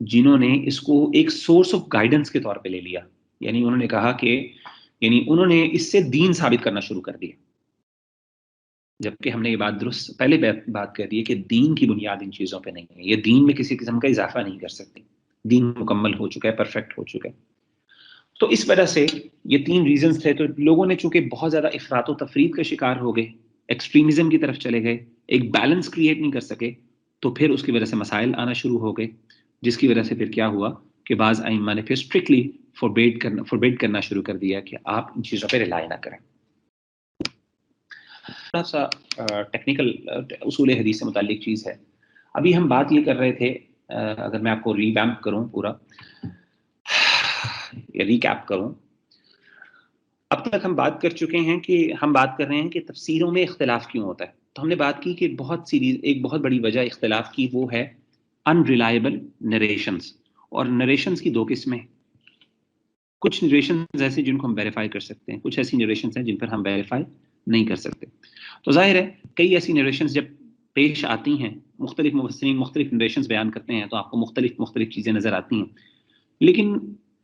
جنہوں نے اس کو ایک سورس آف گائیڈنس کے طور پہ لے لیا. یعنی انہوں نے کہا کہ انہوں نے اس سے دین ثابت کرنا شروع کر دیا، جبکہ ہم نے یہ بات درست پہلے بات کر دی ہے کہ دین کی بنیاد ان چیزوں پہ نہیں ہے. یہ دین میں کسی قسم کا اضافہ نہیں کر سکتی. دین مکمل ہو چکا ہے، پرفیکٹ ہو چکا ہے. تو اس وجہ سے یہ 3 ریزنز تھے. تو لوگوں نے چونکہ بہت زیادہ افراط و تفرید کا شکار ہو گئے، ایکسٹریمزم کی طرف چلے گئے، ایک بیلنس کریٹ نہیں کر سکے، تو پھر اس کی وجہ سے مسائل آنا شروع ہو گئے، جس کی وجہ سے پھر کیا ہوا کہ بعض ائمہ نے پھر اسٹرکٹلی فوربیڈ کرنا شروع کر دیا کہ آپ ان چیزوں پہ ریلائی نہ کریں. تھوڑا سا ٹیکنیکل اصول حدیث سے متعلق چیز ہے. ابھی ہم بات یہ کر رہے تھے، اگر میں آپ کو ریویمپ کروں پورا یا ریکیپ کروں، اب تک ہم بات کر چکے ہیں کہ ہم بات کر رہے ہیں کہ تفسیروں میں اختلاف کیوں ہوتا ہے. تو ہم نے بات کی کہ ایک بہت بڑی وجہ اختلاف کی وہ ہے انریلائبل نریشنز. اور نریشنز کی 2 قسمیں، کچھ نریشنز ایسے جن کو ہم ویریفائی کر سکتے ہیں، کچھ ایسی نریشنز ہیں جن پر ہم ویریفائی نہیں کر سکتے. تو ظاہر ہے کئی ایسی نریشنز جب پیش آتی ہیں، مختلف مفسرین مختلف نریشنز بیان کرتے ہیں تو آپ کو مختلف چیزیں نظر آتی ہیں. لیکن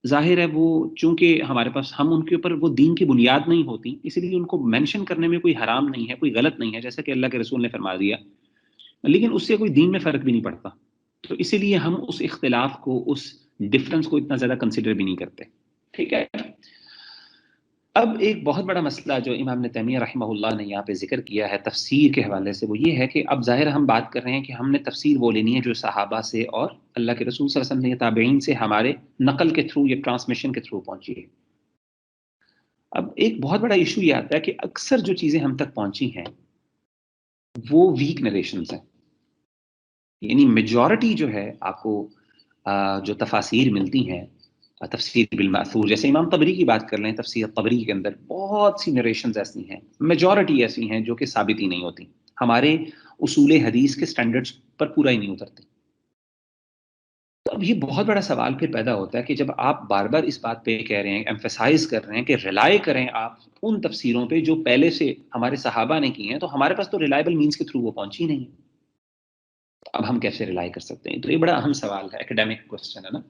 ظاہر ہے وہ چونکہ ہمارے پاس ہم ان کے اوپر وہ دین کی بنیاد نہیں ہوتی، اس لیے ان کو مینشن کرنے میں کوئی حرام نہیں ہے، کوئی غلط نہیں ہے، جیسا کہ اللہ کے رسول نے فرما دیا، لیکن اس سے کوئی دین میں فرق بھی نہیں پڑتا. تو اسی لیے ہم اس اختلاف کو، اس ڈفرنس کو اتنا زیادہ کنسیڈر بھی نہیں کرتے. ٹھیک ہے. اب ایک بہت بڑا مسئلہ جو امام ابن تیمیہ رحمہ اللہ نے یہاں پہ ذکر کیا ہے تفسیر کے حوالے سے، وہ یہ ہے کہ اب ظاہر ہم بات کر رہے ہیں کہ ہم نے تفسیر وہ لینی ہے جو صحابہ سے اور اللہ کے رسول صلی اللہ علیہ وسلم نے تابعین سے ہمارے نقل کے تھرو یا ٹرانسمیشن کے تھرو پہنچی ہے. اب ایک بہت بڑا ایشو یہ آتا ہے کہ اکثر جو چیزیں ہم تک پہنچی ہیں وہ ویک نریشنز ہیں. یعنی میجورٹی جو ہے آپ کو جو تفاسیر ملتی ہیں، تفسیر بالمأثور، جیسے امام طبری کی بات کر لیں، تفسیر طبری کے اندر بہت سی نریشنز ایسی ہیں، میجورٹی ایسی ہیں جو کہ ثابت ہی نہیں ہوتی، ہمارے اصول حدیث کے سٹینڈرڈز پر پورا ہی نہیں اترتی. تو اب یہ بہت بڑا سوال پھر پیدا ہوتا ہے کہ جب آپ بار بار اس بات پہ کہہ رہے ہیں، ایمفیسائز کر رہے ہیں کہ ریلائی کریں آپ ان تفسیروں پہ جو پہلے سے ہمارے صحابہ نے کی ہیں، تو ہمارے پاس تو ریلائبل مینس کے تھرو وہ پہنچی نہیں. اب ہم کیسے ریلائی کر سکتے ہیں؟ تو یہ بڑا اہم سوال ہے، ایکیڈیمک کوسچن ہے نا.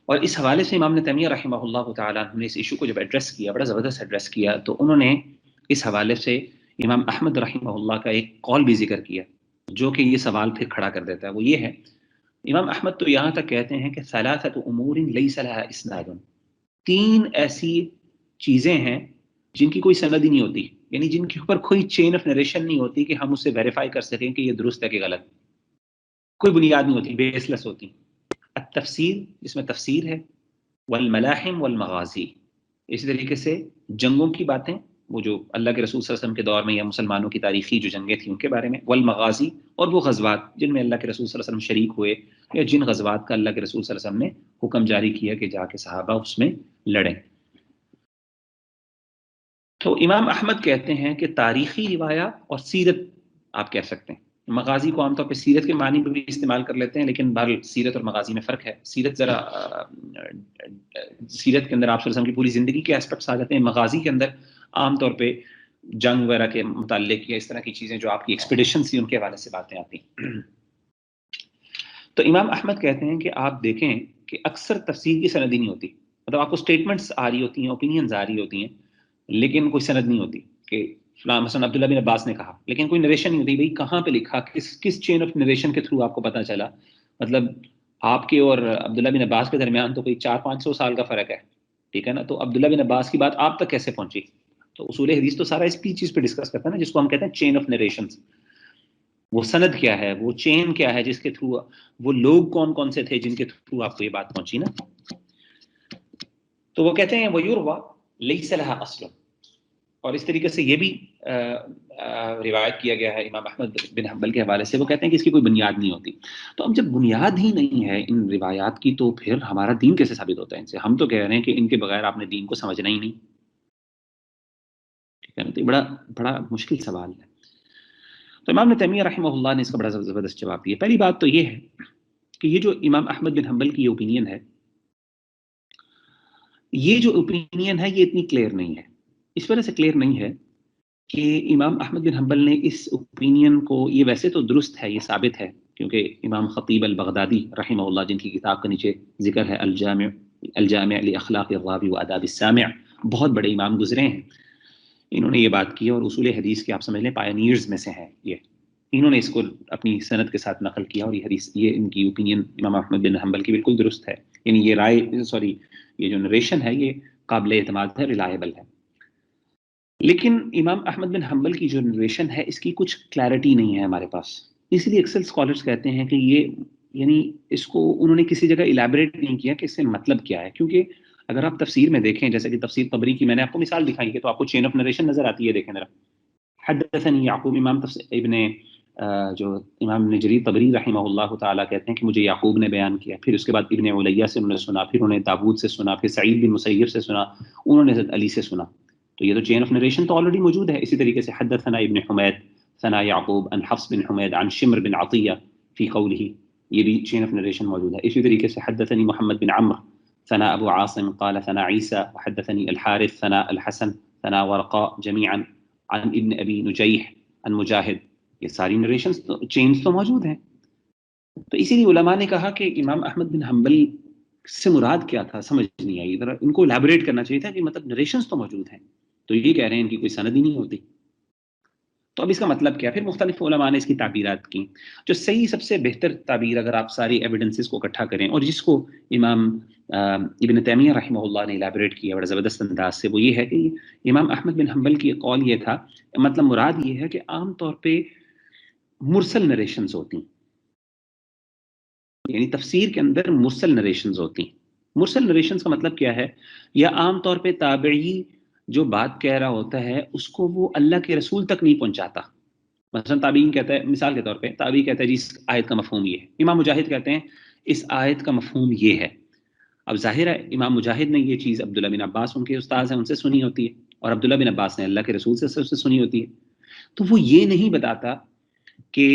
اور اس حوالے سے امام ابن تیمیہ رحمہ اللہ تعالیٰ نے اس ایشو کو جب ایڈریس کیا، بڑا زبردست ایڈریس کیا، تو انہوں نے اس حوالے سے امام احمد رحمہ اللہ کا ایک قول بھی ذکر کیا جو کہ یہ سوال پھر کھڑا کر دیتا ہے. وہ یہ ہے، امام احمد تو یہاں تک کہتے ہیں کہ ثلاثۃ امور لیس لها اسناد، 3 ایسی چیزیں ہیں جن کی کوئی سند ہی نہیں ہوتی، یعنی جن کے اوپر کوئی چین آف نریشن نہیں ہوتی کہ ہم اسے ویریفائی کر سکیں کہ یہ درست ہے کہ غلط، کوئی بنیاد نہیں ہوتی، بیس لیس ہوتی. التفسیر، جس میں تفسیر ہے، والملاحم والمغازی، اسی طریقے سے جنگوں کی باتیں، وہ جو اللہ کے رسول صلی اللہ علیہ وسلم کے دور میں یا مسلمانوں کی تاریخی جو جنگیں تھیں ان کے بارے میں، والمغازی، اور وہ غزوات جن میں اللہ کے رسول صلی اللہ علیہ وسلم شریک ہوئے یا جن غزوات کا اللہ کے رسول صلی اللہ علیہ وسلم نے حکم جاری کیا کہ جا کے صحابہ اس میں لڑیں. تو امام احمد کہتے ہیں کہ تاریخی روایات اور سیرت آپ کہہ سکتے ہیں. مغازی کو عام طور پہ سیرت کے معنی میں بھی استعمال کر لیتے ہیں، لیکن بہرحال سیرت اور مغازی میں فرق ہے. سیرت کے اندر آپ صلی اللہ علیہ وسلم کی پوری زندگی کے اسپیکٹس آ جاتے ہیں. مغازی کے اندر عام طور پہ جنگ وغیرہ کے متعلق یا اس طرح کی چیزیں جو آپ کی ایکسپیڈیشن تھی ان کے حوالے سے باتیں آتی ہیں. تو امام احمد کہتے ہیں کہ آپ دیکھیں کہ اکثر تفسیر کی سند ہی نہیں ہوتی، مطلب آپ کو اسٹیٹمنٹس آ رہی ہوتی ہیں، اوپینینز آ رہی ہوتی ہیں، لیکن کوئی سند نہیں ہوتی کہ مثلا عبداللہ بن عباس نے کہا، لیکن کوئی نریشن نہیں ہوتی. بھائی کہاں پہ لکھا، کس چین آف نریشن کے تھرو آپ کو پتہ چلا؟ مطلب آپ کے اور عبداللہ بن عباس کے درمیان تو کوئی 400-500 سال کا فرق ہے، ٹھیک ہے نا. تو عبداللہ بن عباس کی بات آپ تک کیسے پہنچی؟ تو اصول حدیث تو سارا اس چیز پہ ڈسکس کرتا ہے نا، جس کو ہم کہتے ہیں چین آف نریشنز. وہ سند کیا ہے، وہ چین کیا ہے جس کے تھرو، وہ لوگ کون کون سے تھے جن کے تھرو آپ کو یہ بات پہنچی نا. تو وہ کہتے ہیں وَيُرْوَى لَيْسَ لَهَا أَصْلٌ، اور اس طریقے سے یہ بھی روایت کیا گیا ہے امام احمد بن حنبل کے حوالے سے. وہ کہتے ہیں کہ اس کی کوئی بنیاد نہیں ہوتی. تو اب جب بنیاد ہی نہیں ہے ان روایات کی، تو پھر ہمارا دین کیسے ثابت ہوتا ہے ان سے؟ ہم تو کہہ رہے ہیں کہ ان کے بغیر آپ نے دین کو سمجھنا ہی نہیں، ٹھیک ہے نا. تو یہ بڑا مشکل سوال ہے. تو امام تیمیہ رحمہ اللہ نے اس کا بڑا زبردست جواب دیا. پہلی بات تو یہ ہے کہ یہ جو امام احمد بن حنبل کی اوپینین ہے، یہ جو اوپینین ہے یہ اتنی کلیئر نہیں ہے. اس وجہ سے کلیئر نہیں ہے کہ امام احمد بن حنبل نے اس اوپینین کو، یہ ویسے تو درست ہے، یہ ثابت ہے کیونکہ امام خطیب البغدادی رحمہ اللہ جن کی کتاب کے نیچے ذکر ہے الجامع لاخلاق الراوی وآداب السامع، بہت بڑے امام گزرے ہیں، انہوں نے یہ بات کی اور اصول حدیث کے آپ سمجھ لیں پائنیئرز میں سے ہیں یہ، انہوں نے اس کو اپنی سند کے ساتھ نقل کیا، اور یہ حدیث، یہ ان کی اوپینین امام احمد بن حنبل کی بالکل درست ہے، یعنی یہ رائے یہ جو نریشن ہے یہ قابل اعتماد ہے، ریلائبل ہے۔ لیکن امام احمد بن حنبل کی جو نریشن ہے اس کی کچھ کلیئرٹی نہیں ہے ہمارے پاس، اس لیے اکثر اسکالرس کہتے ہیں کہ یہ یعنی اس کو انہوں نے کسی جگہ الیبریٹ نہیں کیا کہ اس سے مطلب کیا ہے، کیونکہ اگر آپ تفسیر میں دیکھیں جیسے کہ تفسیر طبری کی میں نے آپ کو مثال دکھائی ہے تو آپ کو چین آف نریشن نظر آتی ہے، دیکھیں ذرا، حدثنی یعقوب، جو امام ابن جریر طبری رحمہ اللہ تعالیٰ کہتے ہیں کہ مجھے یعقوب نے بیان کیا، پھر اس کے بعد ابن علیہ سے انہوں نے سنا، پھر انہوں نے داود سے سنا، پھر سعید بن مسیب سے سنا، انہوں نے حضرت علی سے سنا، تو یہ تو چین آف نریشن تو آلریڈی موجود ہے۔ اسی طریقے سے حدثنا ابن حمید ثنا یعقوب عن حفص بن حمید عن شمر بن عطیہ فی قولہ، یہ بھی چین آف نریشن موجود ہے۔ اسی طریقے سے حدثنی محمد بن عمرو ثنا ابو عاصم قال ثنا عیسیٰ وحدثنی الحارث ثنا الحسن ثنا ورقاء جميعا عن ابن ابی نجیح عن مجاہد، یہ ساری نریشنز چینز تو موجود ہیں۔ تو اسی لیے علماء نے کہا کہ امام احمد بن حنبل سے مراد کیا تھا سمجھ نہیں آئی، ذرا ان کو الیبوریٹ کرنا چاہیے تھا کہ مطلب نریشنز تو موجود ہیں، تو یہ کہہ رہے ہیں ان کی کوئی سند ہی نہیں ہوتی، تو اب اس کا مطلب کیا؟ پھر مختلف علماء نے اس کی تعبیرات کی، جو صحیح سب سے بہتر تعبیر اگر آپ ساری ایویڈنسز کو اکٹھا کریں اور جس کو امام ابن تیمیہ رحمہ اللہ نے الیبوریٹ کیا بڑا زبردست انداز سے، وہ یہ ہے کہ امام احمد بن حنبل کی قول یہ تھا، مطلب مراد یہ ہے کہ عام طور پہ مرسل نریشنز ہوتی ہیں، یعنی تفسیر کے اندر مرسل نریشنز ہوتی ہیں۔ مرسل نریشنز کا مطلب کیا ہے؟ یا عام طور پہ تابعی جو بات کہہ رہا ہوتا ہے اس کو وہ اللہ کے رسول تک نہیں پہنچاتا، مثلا تابعین کہتا ہے، مثال کے طور پہ تابعی کہتا ہے جی اس آیت کا مفہوم یہ ہے، امام مجاہد کہتے ہیں اس آیت کا مفہوم یہ ہے، اب ظاہر ہے امام مجاہد نے یہ چیز عبداللہ بن عباس ان کے استاذ ہیں ان سے سنی ہوتی ہے، اور عبداللہ بن عباس نے اللہ کے رسول سے سنی ہوتی ہے، تو وہ یہ نہیں بتاتا کہ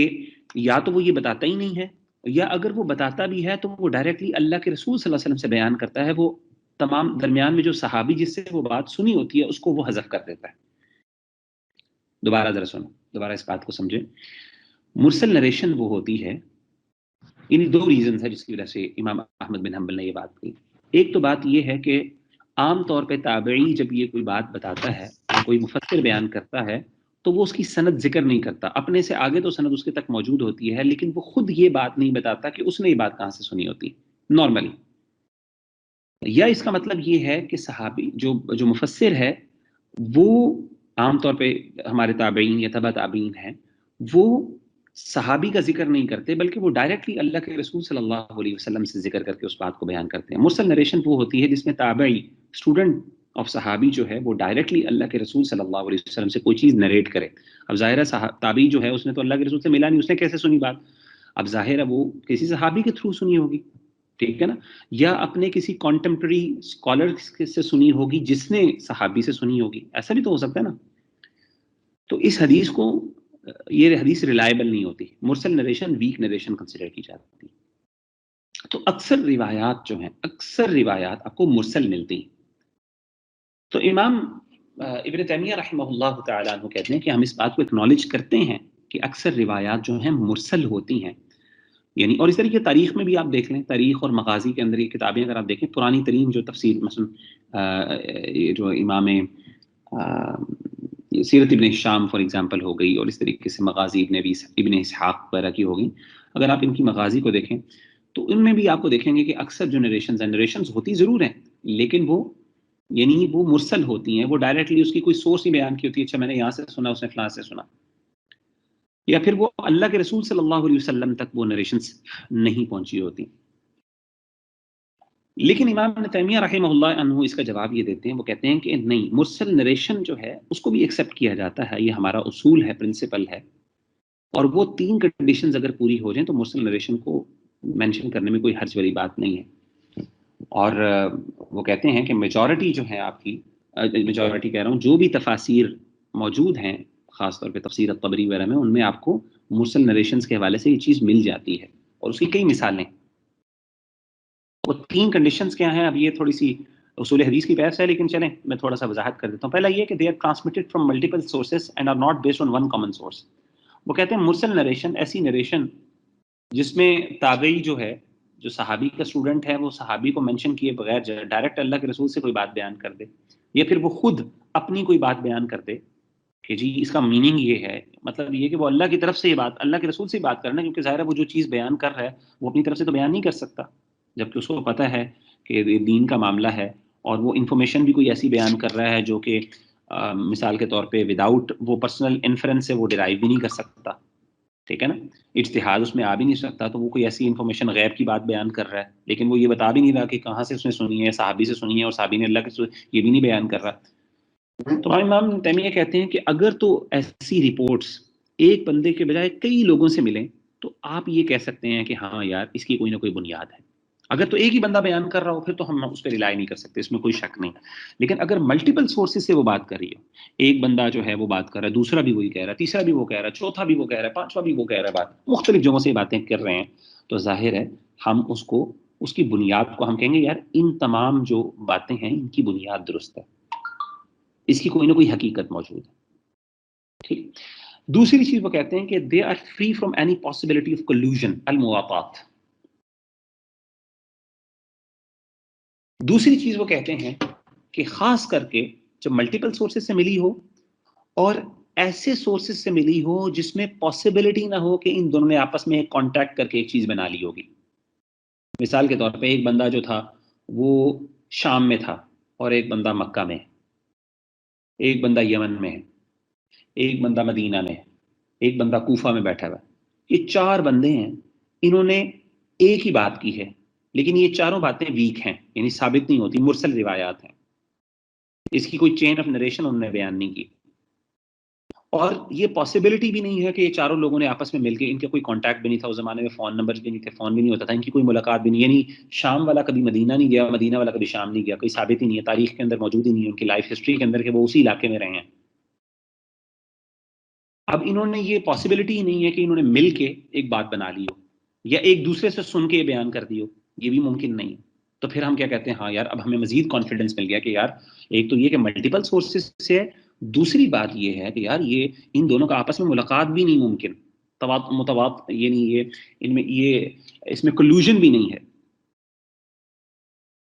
یا تو وہ یہ بتاتا ہی نہیں ہے، یا اگر وہ بتاتا بھی ہے تو وہ ڈائریکٹلی اللہ کے رسول صلی اللہ علیہ وسلم سے بیان کرتا ہے، وہ تمام درمیان میں جو صحابی جس سے وہ بات سنی ہوتی ہے اس کو وہ حذف کر دیتا ہے۔ دوبارہ ذرا سنو، دوبارہ اس بات کو سمجھیں، مرسل نریشن وہ ہوتی ہے، یعنی دو ریزنز ہے جس کی وجہ سے امام احمد بن حنبل نے یہ بات کی۔ ایک تو بات یہ ہے کہ عام طور پہ تابعی جب یہ کوئی بات بتاتا ہے، کوئی مفسر بیان کرتا ہے تو وہ اس کی سند ذکر نہیں کرتا، اپنے سے آگے تو سند اس کے تک موجود ہوتی ہے، لیکن وہ خود یہ بات نہیں بتاتا کہ اس نے یہ بات کہاں سے سنی ہوتی نارملی۔ یا اس کا مطلب یہ ہے کہ صحابی جو مفسر ہے وہ عام طور پہ ہمارے تابعین یا تبع تابعین ہیں، وہ صحابی کا ذکر نہیں کرتے بلکہ وہ ڈائریکٹلی اللہ کے رسول صلی اللہ علیہ وسلم سے ذکر کر کے اس بات کو بیان کرتے ہیں۔ مرسل نریشن وہ ہوتی ہے جس میں تابعی، اسٹوڈنٹ آف صحابی جو ہے وہ ڈائریکٹلی اللہ کے رسول صلی اللہ علیہ وسلم سے کوئی چیز نریٹ کرے۔ اب ظاہر ہے تابعی جو ہے اس نے تو اللہ کے رسول سے ملا نہیں، اس نے کیسے سنی بات؟ اب ظاہر ہے وہ کسی صحابی کے تھرو سنی ہوگی، ٹھیک ہے نا، یا اپنے کسی کانٹمپرری اسکالر سے سنی ہوگی جس نے صحابی سے سنی ہوگی، ایسا بھی تو ہو سکتا ہے نا۔ تو اس حدیث کو، یہ حدیث ریلائبل نہیں ہوتی، مرسل نریشن ویک نریشن کنسیڈر کی جاتی ہے۔ تو اکثر روایات جو ہیں، اکثر روایات آپ کو مرسل ملتی ہیں۔ تو امام ابن تیمیہ رحمہ اللہ تعالیٰ عنہ کہتے ہیں کہ ہم اس بات کو اکنالج کرتے ہیں کہ اکثر روایات جو ہیں مرسل ہوتی ہیں، یعنی اور اس طریقے تاریخ میں بھی آپ دیکھ لیں، تاریخ اور مغازی کے اندر یہ کتابیں اگر آپ دیکھیں، پرانی ترین جو تفسیر مثلا یہ جو امام سیرت ابن ہشام فار ایگزامپل ہو گئی، اور اس طریقے سے مغازی ابن اسحاق وغیرہ کی ہو گئی، اگر آپ ان کی مغازی کو دیکھیں تو ان میں بھی آپ کو دیکھیں گے کہ اکثر جو نریشنز ہوتی ضرور ہیں لیکن وہ یعنی وہ مرسل ہوتی ہیں، وہ ڈائریکٹلی اس کی کوئی سورس ہی بیان کی ہوتی ہے، اچھا میں نے یہاں سے سنا، اس نے فلاں سے سنا، یا پھر وہ اللہ کے رسول صلی اللہ علیہ وسلم تک وہ نریشنز نہیں پہنچی ہوتی۔ لیکن امام ابن تیمیہ رحمہ اللہ عنہ اس کا جواب یہ دیتے ہیں، وہ کہتے ہیں کہ نہیں، مرسل نریشن جو ہے اس کو بھی ایکسیپٹ کیا جاتا ہے، یہ ہمارا اصول ہے، پرنسپل ہے، اور وہ تین کنڈیشنز اگر پوری ہو جائیں تو مرسل نریشن کو مینشن کرنے میں کوئی حرج والی بات نہیں ہے۔ اور وہ کہتے ہیں کہ میجورٹی جو ہے آپ کی، میجورٹی کہہ رہا ہوں، جو بھی تفاسیر موجود ہیں خاص طور پہ تفسیر الطبری وغیرہ میں، ان میں آپ کو مرسل نریشنز کے حوالے سے یہ چیز مل جاتی ہے، اور اس کی کئی مثالیں۔ وہ تین کنڈیشنز کیا ہیں؟ اب یہ تھوڑی سی اصول حدیث کی بحث ہے، لیکن چلیں میں تھوڑا سا وضاحت کر دیتا ہوں۔ پہلا یہ کہ they are transmitted from multiple sources and are not based on one common source. وہ کہتے ہیں مرسل نریشن ایسی نریشن جس میں تابعی جو ہے، جو صحابی کا اسٹوڈنٹ ہے، وہ صحابی کو مینشن کیے بغیر ڈائریکٹ اللہ کے رسول سے کوئی بات بیان کر دے، یا پھر وہ خود اپنی کوئی بات بیان کر دے کہ جی اس کا میننگ یہ ہے، مطلب یہ کہ وہ اللہ کی طرف سے یہ بات، اللہ کے رسول سے بات کرنا، کیونکہ ظاہر ہے وہ جو چیز بیان کر رہا ہے وہ اپنی طرف سے تو بیان نہیں کر سکتا، جبکہ اس کو پتہ ہے کہ یہ دین کا معاملہ ہے، اور وہ انفارمیشن بھی کوئی ایسی بیان کر رہا ہے جو کہ مثال کے طور پہ وداؤٹ وہ پرسنل انفرنس سے وہ ڈرائیو بھی نہیں کر سکتا، ٹھیک ہے نا، اجتہاد اس میں آ بھی نہیں سکتا، تو وہ کوئی ایسی انفارمیشن غیب کی بات بیان کر رہا ہے، لیکن وہ یہ بتا بھی نہیں رہا کہ کہاں سے اس نے سنی ہے، صحابی سے سنی ہے، اور صحابی نے اللہ کے یہ بھی نہیں بیان کر رہا۔ تو امام تیمیہ کہتے ہیں کہ اگر تو ایسی رپورٹس ایک بندے کے بجائے کئی لوگوں سے ملیں تو آپ یہ کہہ سکتے ہیں کہ ہاں یار اس کی کوئی نہ کوئی بنیاد ہے۔ اگر تو ایک ہی بندہ بیان کر رہا ہو پھر تو ہم اس پہ ریلائی نہیں کر سکتے، اس میں کوئی شک نہیں، لیکن اگر ملٹیپل سورسز سے وہ بات کر رہی ہو، ایک بندہ جو ہے وہ بات کر رہا ہے، دوسرا بھی وہی کہہ رہا ہے، تیسرا بھی وہ کہہ رہا ہے، چوتھا بھی وہ کہہ رہا ہے، پانچواں بھی وہ کہہ رہا ہے، بات مختلف جگہوں سے باتیں کر رہے ہیں، تو ظاہر ہے ہم اس کو، اس کی بنیاد کو ہم کہیں گے یار ان تمام جو باتیں ہیں ان کی بنیاد درست ہے، اس کی کوئی نہ کوئی حقیقت موجود ہے، ٹھیک۔ دوسری چیز وہ کہتے ہیں کہ they are free from any possibility of collusion, المواطات۔ دوسری چیز وہ کہتے ہیں کہ خاص کر کے جب ملٹیپل سورسز سے ملی ہو اور ایسے سورسز سے ملی ہو جس میں پاسبلٹی نہ ہو کہ ان دونوں نے آپس میں ایک کانٹیکٹ کر کے ایک چیز بنا لی ہوگی۔ مثال کے طور پہ ایک بندہ جو تھا وہ شام میں تھا اور ایک بندہ مکہ میں ہے، ایک بندہ یمن میں ہے، ایک بندہ مدینہ میں ہے، ایک بندہ کوفہ میں بیٹھا ہوا ہے، یہ چار بندے ہیں، انہوں نے ایک ہی بات کی ہے، لیکن یہ چاروں باتیں ویک ہیں، یعنی ثابت نہیں ہوتی، مرسل روایات ہیں، اس کی کوئی چین آف نریشن انہوں نے بیان نہیں کی، اور یہ پاسبلٹی بھی نہیں ہے کہ یہ چاروں لوگوں نے آپس میں مل کے، ان کے کوئی کانٹیکٹ بھی نہیں تھا اس زمانے میں، فون نمبر بھی نہیں تھے، فون بھی نہیں ہوتا تھا، ان کی کوئی ملاقات بھی نہیں، یعنی شام والا کبھی مدینہ نہیں گیا، مدینہ والا کبھی شام نہیں گیا، کوئی ثابت ہی نہیں ہے، تاریخ کے اندر موجود ہی نہیں ہے، ان کی لائف ہسٹری کے اندر کہ وہ اسی علاقے میں رہے ہیں۔ اب انہوں نے یہ پاسبلٹی ہی نہیں ہے کہ انہوں نے مل کے ایک بات بنا لی ہو یا ایک دوسرے سے سن کے بیان کر دی ہو، یہ بھی ممکن نہیں ہے، تو پھر ہم کیا کہتے ہیں، ہاں یار اب ہمیں مزید کانفیڈنس مل گیا کہ یار ایک تو یہ کہ ملٹیپل سورسز سے، دوسری بات یہ ہے کہ یار یہ ان دونوں کا آپس میں ملاقات بھی نہیں ممکن، متوات یعنی یہ ان میں یہ اس میں کولوژن بھی نہیں ہے،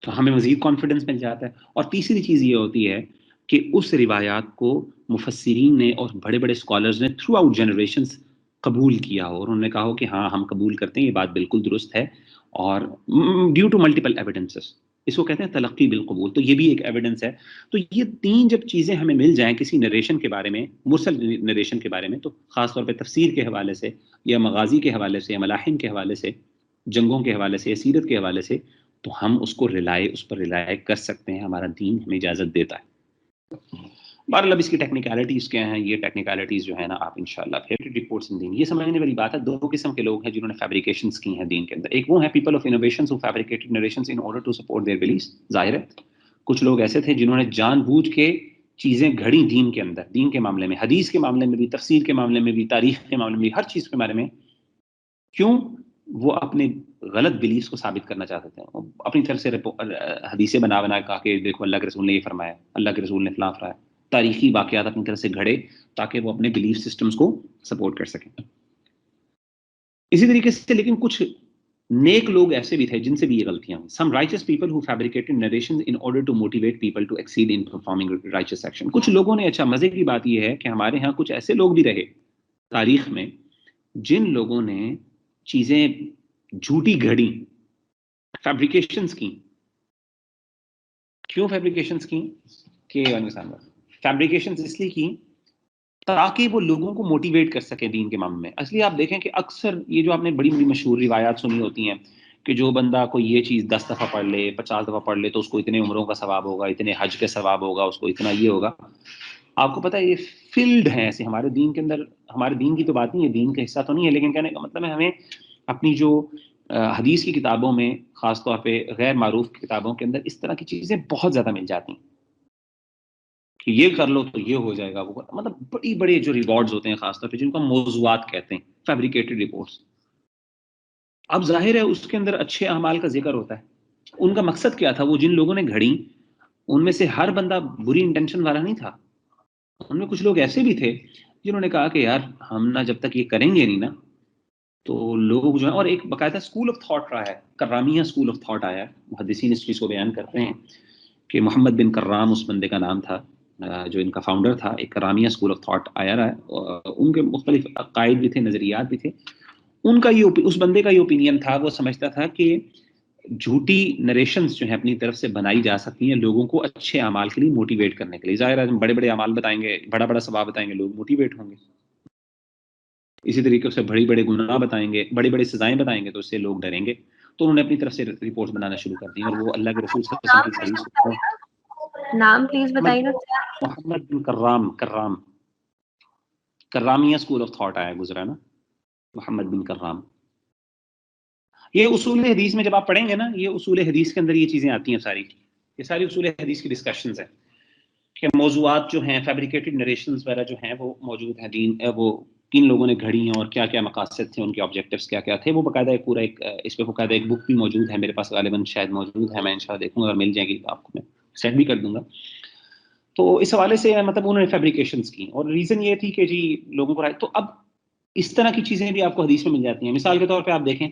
تو ہمیں مزید کانفیڈنس مل جاتا ہے۔ اور تیسری چیز یہ ہوتی ہے کہ اس روایات کو مفسرین نے اور بڑے بڑے اسکالرز نے تھرو آؤٹ جنریشنز قبول کیا ہو، اور انہوں نے کہا ہو کہ ہاں ہم قبول کرتے ہیں، یہ بات بالکل درست ہے، اور ڈیو ٹو ملٹیپل ایویڈنسز، اس کو کہتے ہیں تلقی بالقبول، تو یہ بھی ایک ایویڈنس ہے۔ تو یہ تین جب چیزیں ہمیں مل جائیں کسی نریشن کے بارے میں، مرسل نریشن کے بارے میں، تو خاص طور پہ تفسیر کے حوالے سے یا مغازی کے حوالے سے یا ملاحم کے حوالے سے، جنگوں کے حوالے سے یا سیرت کے حوالے سے، تو ہم اس کو اس پر ریلائے کر سکتے ہیں، ہمارا دین ہمیں اجازت دیتا ہے۔ بہرحال اب اس کی ٹیکنیکلٹیز کیا ہیں، یہ ٹیکنیکلٹیز جو ہے نا آپ انشاءاللہ پھر رپورٹس ان دین، یہ سمجھنے والی بات ہے۔ دو قسم کے لوگ ہیں جنہوں نے فیبریکیشنز کی ہیں دین کے اندر، ایک وہ ہیں people of innovations who fabricated narrations in order to support their beliefs, ظاہر ہے کچھ لوگ ایسے تھے جنہوں نے جان بوجھ کے چیزیں گھڑی دین کے اندر، دین کے معاملے میں، حدیث کے معاملے میں بھی، تفسیر کے معاملے میں بھی، تاریخ کے معاملے میں بھی، ہر چیز کے بارے میں، کیوں؟ وہ اپنے غلط بلیفs کو ثابت کرنا چاہتے تھے، اپنی طرف سے حدیثیں بنا کہا کہ دیکھو اللہ کے رسول نے یہ فرمایا، اللہ کے رسول نے فلاں فرمایا، تاریخی واقعات اپنی طرف سے گھڑے تاکہ وہ اپنے بلیف سسٹمز کو سپورٹ کر سکیں۔ اسی طریقے سے لیکن کچھ نیک لوگ ایسے بھی تھے جن سے بھی یہ غلطیاں ہوئی۔ Some righteous people who fabricated narrations in order to motivate people to exceed in performing righteous action۔ کچھ لوگوں نے، اچھا مزے کی بات یہ ہے کہ ہمارے ہاں کچھ ایسے لوگ بھی رہے تاریخ میں جن لوگوں نے چیزیں جھوٹی گھڑی، فیبریکیشنز کی۔ کیوں فیبریکیشنز کی؟ کہ فیبریکیشنز اس لیے کی تاکہ وہ لوگوں کو موٹیویٹ کر سکے دین کے معاملے میں۔ اصلی آپ دیکھیں کہ اکثر یہ جو آپ نے بڑی بڑی مشہور روایات سنی ہوتی ہیں کہ جو بندہ کوئی یہ چیز 10 دفعہ پڑھ لے، 50 دفعہ پڑھ لے تو اس کو اتنے عمروں کا ثواب ہوگا، اتنے حج کے ثواب ہوگا، اس کو اتنا یہ ہوگا۔ آپ کو پتہ ہے یہ فیلڈ ہیں ایسے ہمارے دین کے اندر، ہمارے دین کی تو بات نہیں ہے، دین کا حصہ تو نہیں ہے، لیکن کہنے کا مطلب ہے ہمیں اپنی جو حدیث کی کتابوں میں، خاص طور پہ غیر معروف کتابوں کے اندر اس طرح کی چیزیں بہت زیادہ مل جاتی ہیں کہ یہ کر لو تو یہ ہو جائے گا، وہ مطلب بڑی بڑے جو ریوارڈز ہوتے ہیں خاص طور پہ جن کو موضوعات کہتے ہیں، فیبریکیٹڈ رپورٹس۔ اب ظاہر ہے اس کے اندر اچھے اعمال کا ذکر ہوتا ہے، ان کا مقصد کیا تھا؟ وہ جن لوگوں نے گھڑی ان میں سے ہر بندہ بری انٹینشن والا نہیں تھا، ان میں کچھ لوگ ایسے بھی تھے جنہوں نے کہا کہ یار ہم نہ جب تک یہ کریں گے نہیں نا تو لوگ جو ہیں، اور ایک باقاعدہ اسکول آف تھاٹ رہا ہے، کرامیہ اسکول آف تھاٹ آیا ہے، محدثین اس چیز کو بیان کرتے ہیں کہ محمد بن کرام اس بندے کا نام تھا جو ان کا فاؤنڈر تھا. ایک کرامیہ اسکول آف تھاٹ آیا رہا ہے، ان کے مختلف عقائد بھی تھے، نظریات بھی تھے. ان کا یہ اس بندے کا یہ اوپینین تھا، وہ سمجھتا تھا کہ جھوٹی نریشنز جو ہیں اپنی طرف سے بنائی جا سکتی ہیں لوگوں کو اچھے اعمال کے لیے موٹیویٹ کرنے کے لیے. ظاہر ہے بڑے بڑے اعمال بتائیں گے، بڑا بڑا ثواب بتائیں گے، لوگ موٹیویٹ ہوں گے. اسی طریقے سے بڑے بڑے گناہ بتائیں گے، بڑی بڑی سزائیں بتائیں گے تو اس سے لوگ ڈریں گے. تو انہوں نے اپنی طرف سے رپورٹ بنانا شروع کر دی، اور وہ اللہ کے رسول صلی اللہ علیہ وسلم کی حدیث. نام پلیز بتائیے گا. محمد بن کرام کرامیہ اسکول آف تھاٹ آیا گزرا نا، محمد بن کرام. یہ اصول حدیث میں جب آپ پڑھیں گے نا، یہ اصول حدیث کے اندر یہ چیزیں آتی ہیں ساری، یہ ساری اصول حدیث کی ڈسکشنز ہیں کہ موضوعات جو ہیں، فیبریکیٹڈ نریشنز وغیرہ جو ہیں وہ موجود ہیں. دین وہ کن لوگوں نے گھڑی ہیں اور کیا کیا مقاصد تھے، ان کے آبجیکٹیوز کیا کیا تھے. وہ باقاعدہ ایک پورا ایک اس پہ باقاعدہ ایک بک بھی موجود ہے میرے پاس، غالباً شاید موجود ہے، میں انشاءاللہ دیکھوں گا، اگر مل جائے گی تو آپ کو میں سینڈ بھی کر دوں گا. تو اس حوالے سے مطلب انہوں نے فیبریکیشنز کی، اور ریزن یہ تھی کہ جی لوگوں کو رائے. تو اب اس طرح کی چیزیں بھی آپ کو حدیث میں مل جاتی ہیں. مثال کے طور پہ آپ دیکھیں،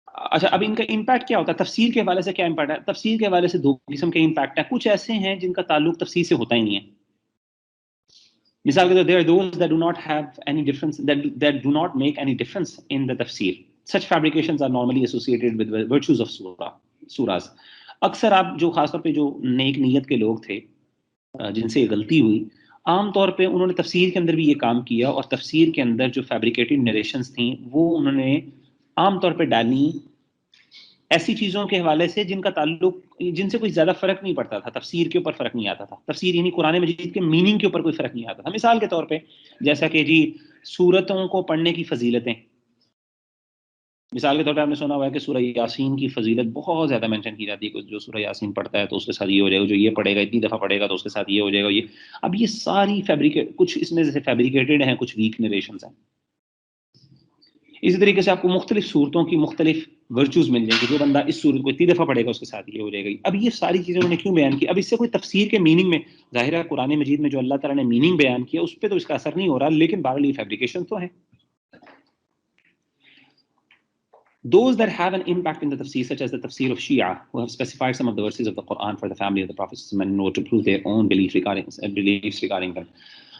اچھا اب ان کا امپیکٹ کیا ہوتا ہے تفسیر کے حوالے سے؟ کیا امپیکٹ ہے تفسیر کے حوالے سے؟ دو قسم کے امپیکٹ ہیں. کچھ ایسے ہیں جن کا تعلق تفسیر سے ہوتا ہی نہیں ہے. مثال کے طور there are those that do not have any difference, that do not make any difference in the tafsir. Such fabrications are normally associated with virtues of surahs. اکثر آپ جو خاص طور پہ جو نیک نیت کے لوگ تھے جن سے یہ غلطی ہوئی، عام طور پہ انہوں نے تفسیر کے اندر بھی یہ کام کیا، اور تفسیر کے اندر جو فیبریکیٹڈ نریشنز تھیں وہ انہوں نے عام طور پہ ڈالی ایسی چیزوں کے حوالے سے جن کا تعلق، جن سے کوئی زیادہ فرق نہیں پڑتا تھا، تفسیر کے اوپر فرق نہیں آتا تھا. تفسیر یعنی قرآن مجید کے میننگ کے اوپر کوئی فرق نہیں آتا تھا. مثال کے طور پہ جیسا کہ جی سورتوں کو پڑھنے کی فضیلتیں، مثال کے طور پہ آپ نے سنا ہوا ہے کہ سورہ یاسین کی فضیلت بہت زیادہ مینشن کی جاتی ہے، جو سورہ یاسین پڑھتا ہے تو اس کے ساتھ یہ ہو جائے گا، جو یہ پڑھے گا اتنی دفعہ پڑھے گا تو اس کے ساتھ یہ ہو جائے گا. یہ اب یہ ساری کچھ اس میں سے فیبریکیٹڈ ہیں، کچھ ویک نریشنز ہیں. اسی طریقے سے آپ کو مختلف صورتوں کی مختلف ورچوز مل جائیں گے، جو بندہ اس صورت کو اتنی دفعہ پڑھے گا اس کے ساتھ یہ ہو جائے گا. اب یہ ساری چیزیں انہوں نے کیوں بیان کی؟ اب اس سے کوئی تفسیر کے میننگ میں، ظاہر ہے قرآن مجید میں جو اللہ تعالیٰ نے میننگ بیان کیا اس پہ تو اس کا اثر نہیں ہو رہا، لیکن بہرحال یہ فیبریکیشن تو ہیں. Those that have an impact in the tafsir, such as the tafsir of Shia, who have specified some of the verses of the Quran for the family of the Prophet in order to prove their own beliefs regarding them.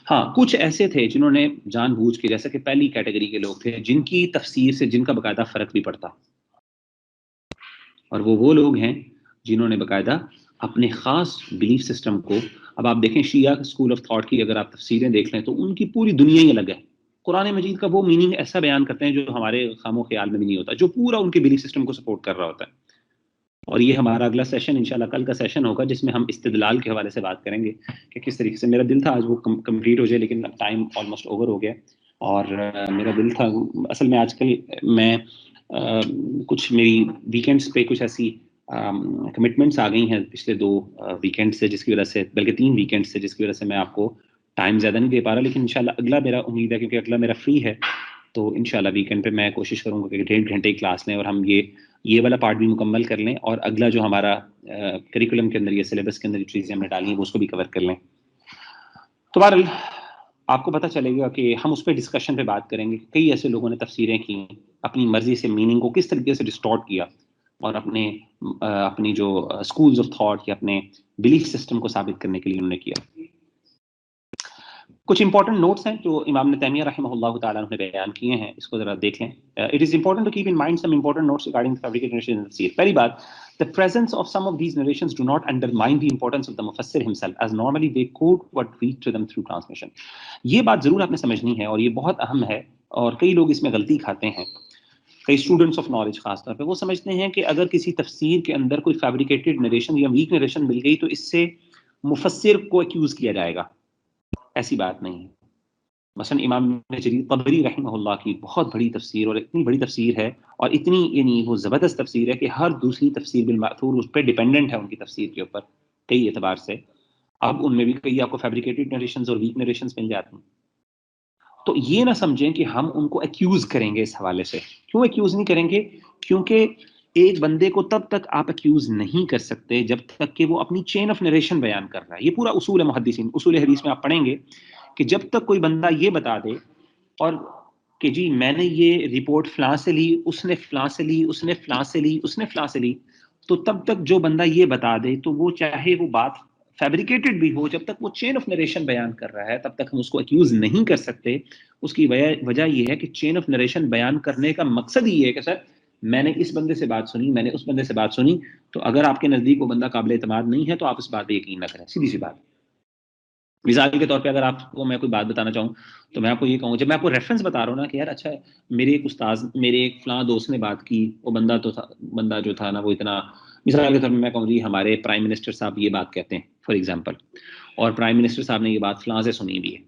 ہاں کچھ ایسے تھے جنہوں نے جان بوجھ کے، جیسا کہ پہلی کیٹیگری کے لوگ تھے جن کی تفسیر سے جن کا باقاعدہ فرق بھی پڑتا، اور وہ لوگ ہیں جنہوں نے باقاعدہ اپنے خاص بلیف سسٹم کو. اب آپ دیکھیں شیعہ اسکول آف تھاٹ کی اگر آپ تفسیریں دیکھ لیں تو ان کی پوری دنیا ہی الگ ہے. قرآن مجید کا وہ میننگ ایسا بیان کرتے ہیں جو ہمارے خام و خیال میں بھی نہیں ہوتا، جو پورا ان کے بلیف سسٹم کو سپورٹ کر رہا ہوتا ہے. اور یہ ہمارا اگلا سیشن انشاءاللہ کل کا سیشن ہوگا، جس میں ہم استدلال کے حوالے سے بات کریں گے کہ کس طریقے سے. میرا دل تھا آج وہ کمپلیٹ ہو جائے، لیکن ٹائم آلموسٹ اوور ہو گیا. اور میرا دل تھا اصل میں، آج کل میں کچھ میری ویکینڈس پہ کچھ ایسی کمٹمنٹس آ گئی ہیں پچھلے 2 ویکینڈ سے، جس کی وجہ سے، بلکہ 3 ویکینڈ سے، جس کی وجہ سے میں آپ کو ٹائم زیادہ نہیں دے پا رہا. لیکن انشاءاللہ اگلا میرا امید ہے، کیونکہ اگلا میرا فری ہے، تو انشاءاللہ ویکینڈ پہ میں کوشش کروں گا کہ 1.5 گھنٹے کی کلاس لیں اور ہم یہ والا پارٹ بھی مکمل کر لیں، اور اگلا جو ہمارا کریکولم کے اندر یا سلیبس کے اندر جو چیزیں ہم نے ڈالی ہیں وہ اس کو بھی کور کر لیں. تو بہرحال آپ کو پتہ چلے گا کہ ہم اس پہ ڈسکشن پہ بات کریں گے. کئی ایسے لوگوں نے تفسیریں کی، اپنی مرضی سے میننگ کو کس طریقے سے ڈسٹارٹ کیا، اور اپنی جو اسکولز آف تھاٹ یا اپنے بلیف سسٹم کو ثابت کرنے کے لیے انہوں نے کیا. کچھ امپورٹنٹ نوٹس ہیں جو امام ابن تیمیہ رحمہ اللہ تعالیٰ نے بیان کیے ہیں، اس کو ذرا دیکھ لیں. It is important to keep in mind some important notes regarding fabricated narration in تفسیر. پہلی بات، the presence of some of these narrations do not undermine the importance of the mufassir himself, as normally they quote what read to them through transmission. یہ بات ضرور آپ نے سمجھنی ہے، اور یہ بہت اہم ہے، اور کئی لوگ اس میں غلطی کھاتے ہیں. کئی اسٹوڈنٹس آف نالج خاص طور پہ وہ سمجھتے ہیں کہ اگر کسی تفسیر کے اندر کوئی فیبریکیٹڈ نریشن یا ویک نریشن مل گئی تو اس سے مفسر کو ایکیوز کیا جائے گا. ایسی بات نہیں ہے. مثلا امام جریر طبری رحمہ اللہ کی بہت بڑی تفسیر، اور اتنی بڑی تفسیر ہے، اور اتنی یعنی وہ زبردست تفسیر ہے کہ ہر دوسری تفسیر بالمأثور اس پہ ڈیپینڈنٹ ہے، ان کی تفسیر کے اوپر کئی اعتبار سے. اب ان میں بھی کئی آپ کو فیبریکیٹڈ نریشنز اور ویک نریشنز مل جاتی ہیں. تو یہ نہ سمجھیں کہ ہم ان کو ایکیوز کریں گے اس حوالے سے. کیوں ایکیوز نہیں کریں گے؟ کیونکہ ایک بندے کو تب تک آپ ایکیوز نہیں کر سکتے جب تک کہ وہ اپنی چین آف نریشن بیان کر رہا ہے. یہ پورا اصول ہے محدثین، اصول حدیث میں آپ پڑھیں گے کہ جب تک کوئی بندہ یہ بتا دے اور کہ جی میں نے یہ رپورٹ فلاں سے لی، اس نے فلاں سے لی، اس نے فلاں سے لی، اس نے فلاں سے لی، تو تب تک جو بندہ یہ بتا دے تو وہ چاہے وہ بات فیبریکیٹڈ بھی ہو، جب تک وہ چین آف نریشن بیان کر رہا ہے تب تک ہم اس کو اکیوز نہیں کر سکتے. اس کی وجہ یہ ہے کہ چین آف نریشن بیان کرنے کا مقصد یہ ہے کہ سر میں نے اس بندے سے بات سنی، میں نے اس بندے سے بات سنی، تو اگر آپ کے نزدیک وہ بندہ قابل اعتماد نہیں ہے تو آپ اس بات پہ یقین نہ کریں. سیدھی سی بات. مثال کے طور پہ اگر آپ کو میں کوئی بات بتانا چاہوں تو میں آپ کو یہ کہوں، جب میں آپ کو ریفرنس بتا رہا ہوں نا کہ یار اچھا میرے ایک استاذ، میرے ایک فلاں دوست نے بات کی، وہ بندہ تو تھا، بندہ جو تھا نا وہ اتنا، مثال کے طور پہ میں کہوں جی ہمارے پرائم منسٹر صاحب یہ بات کہتے ہیں فار ایگزامپل، اور پرائم منسٹر صاحب نے یہ بات فلاں سے سنی بھی ہے،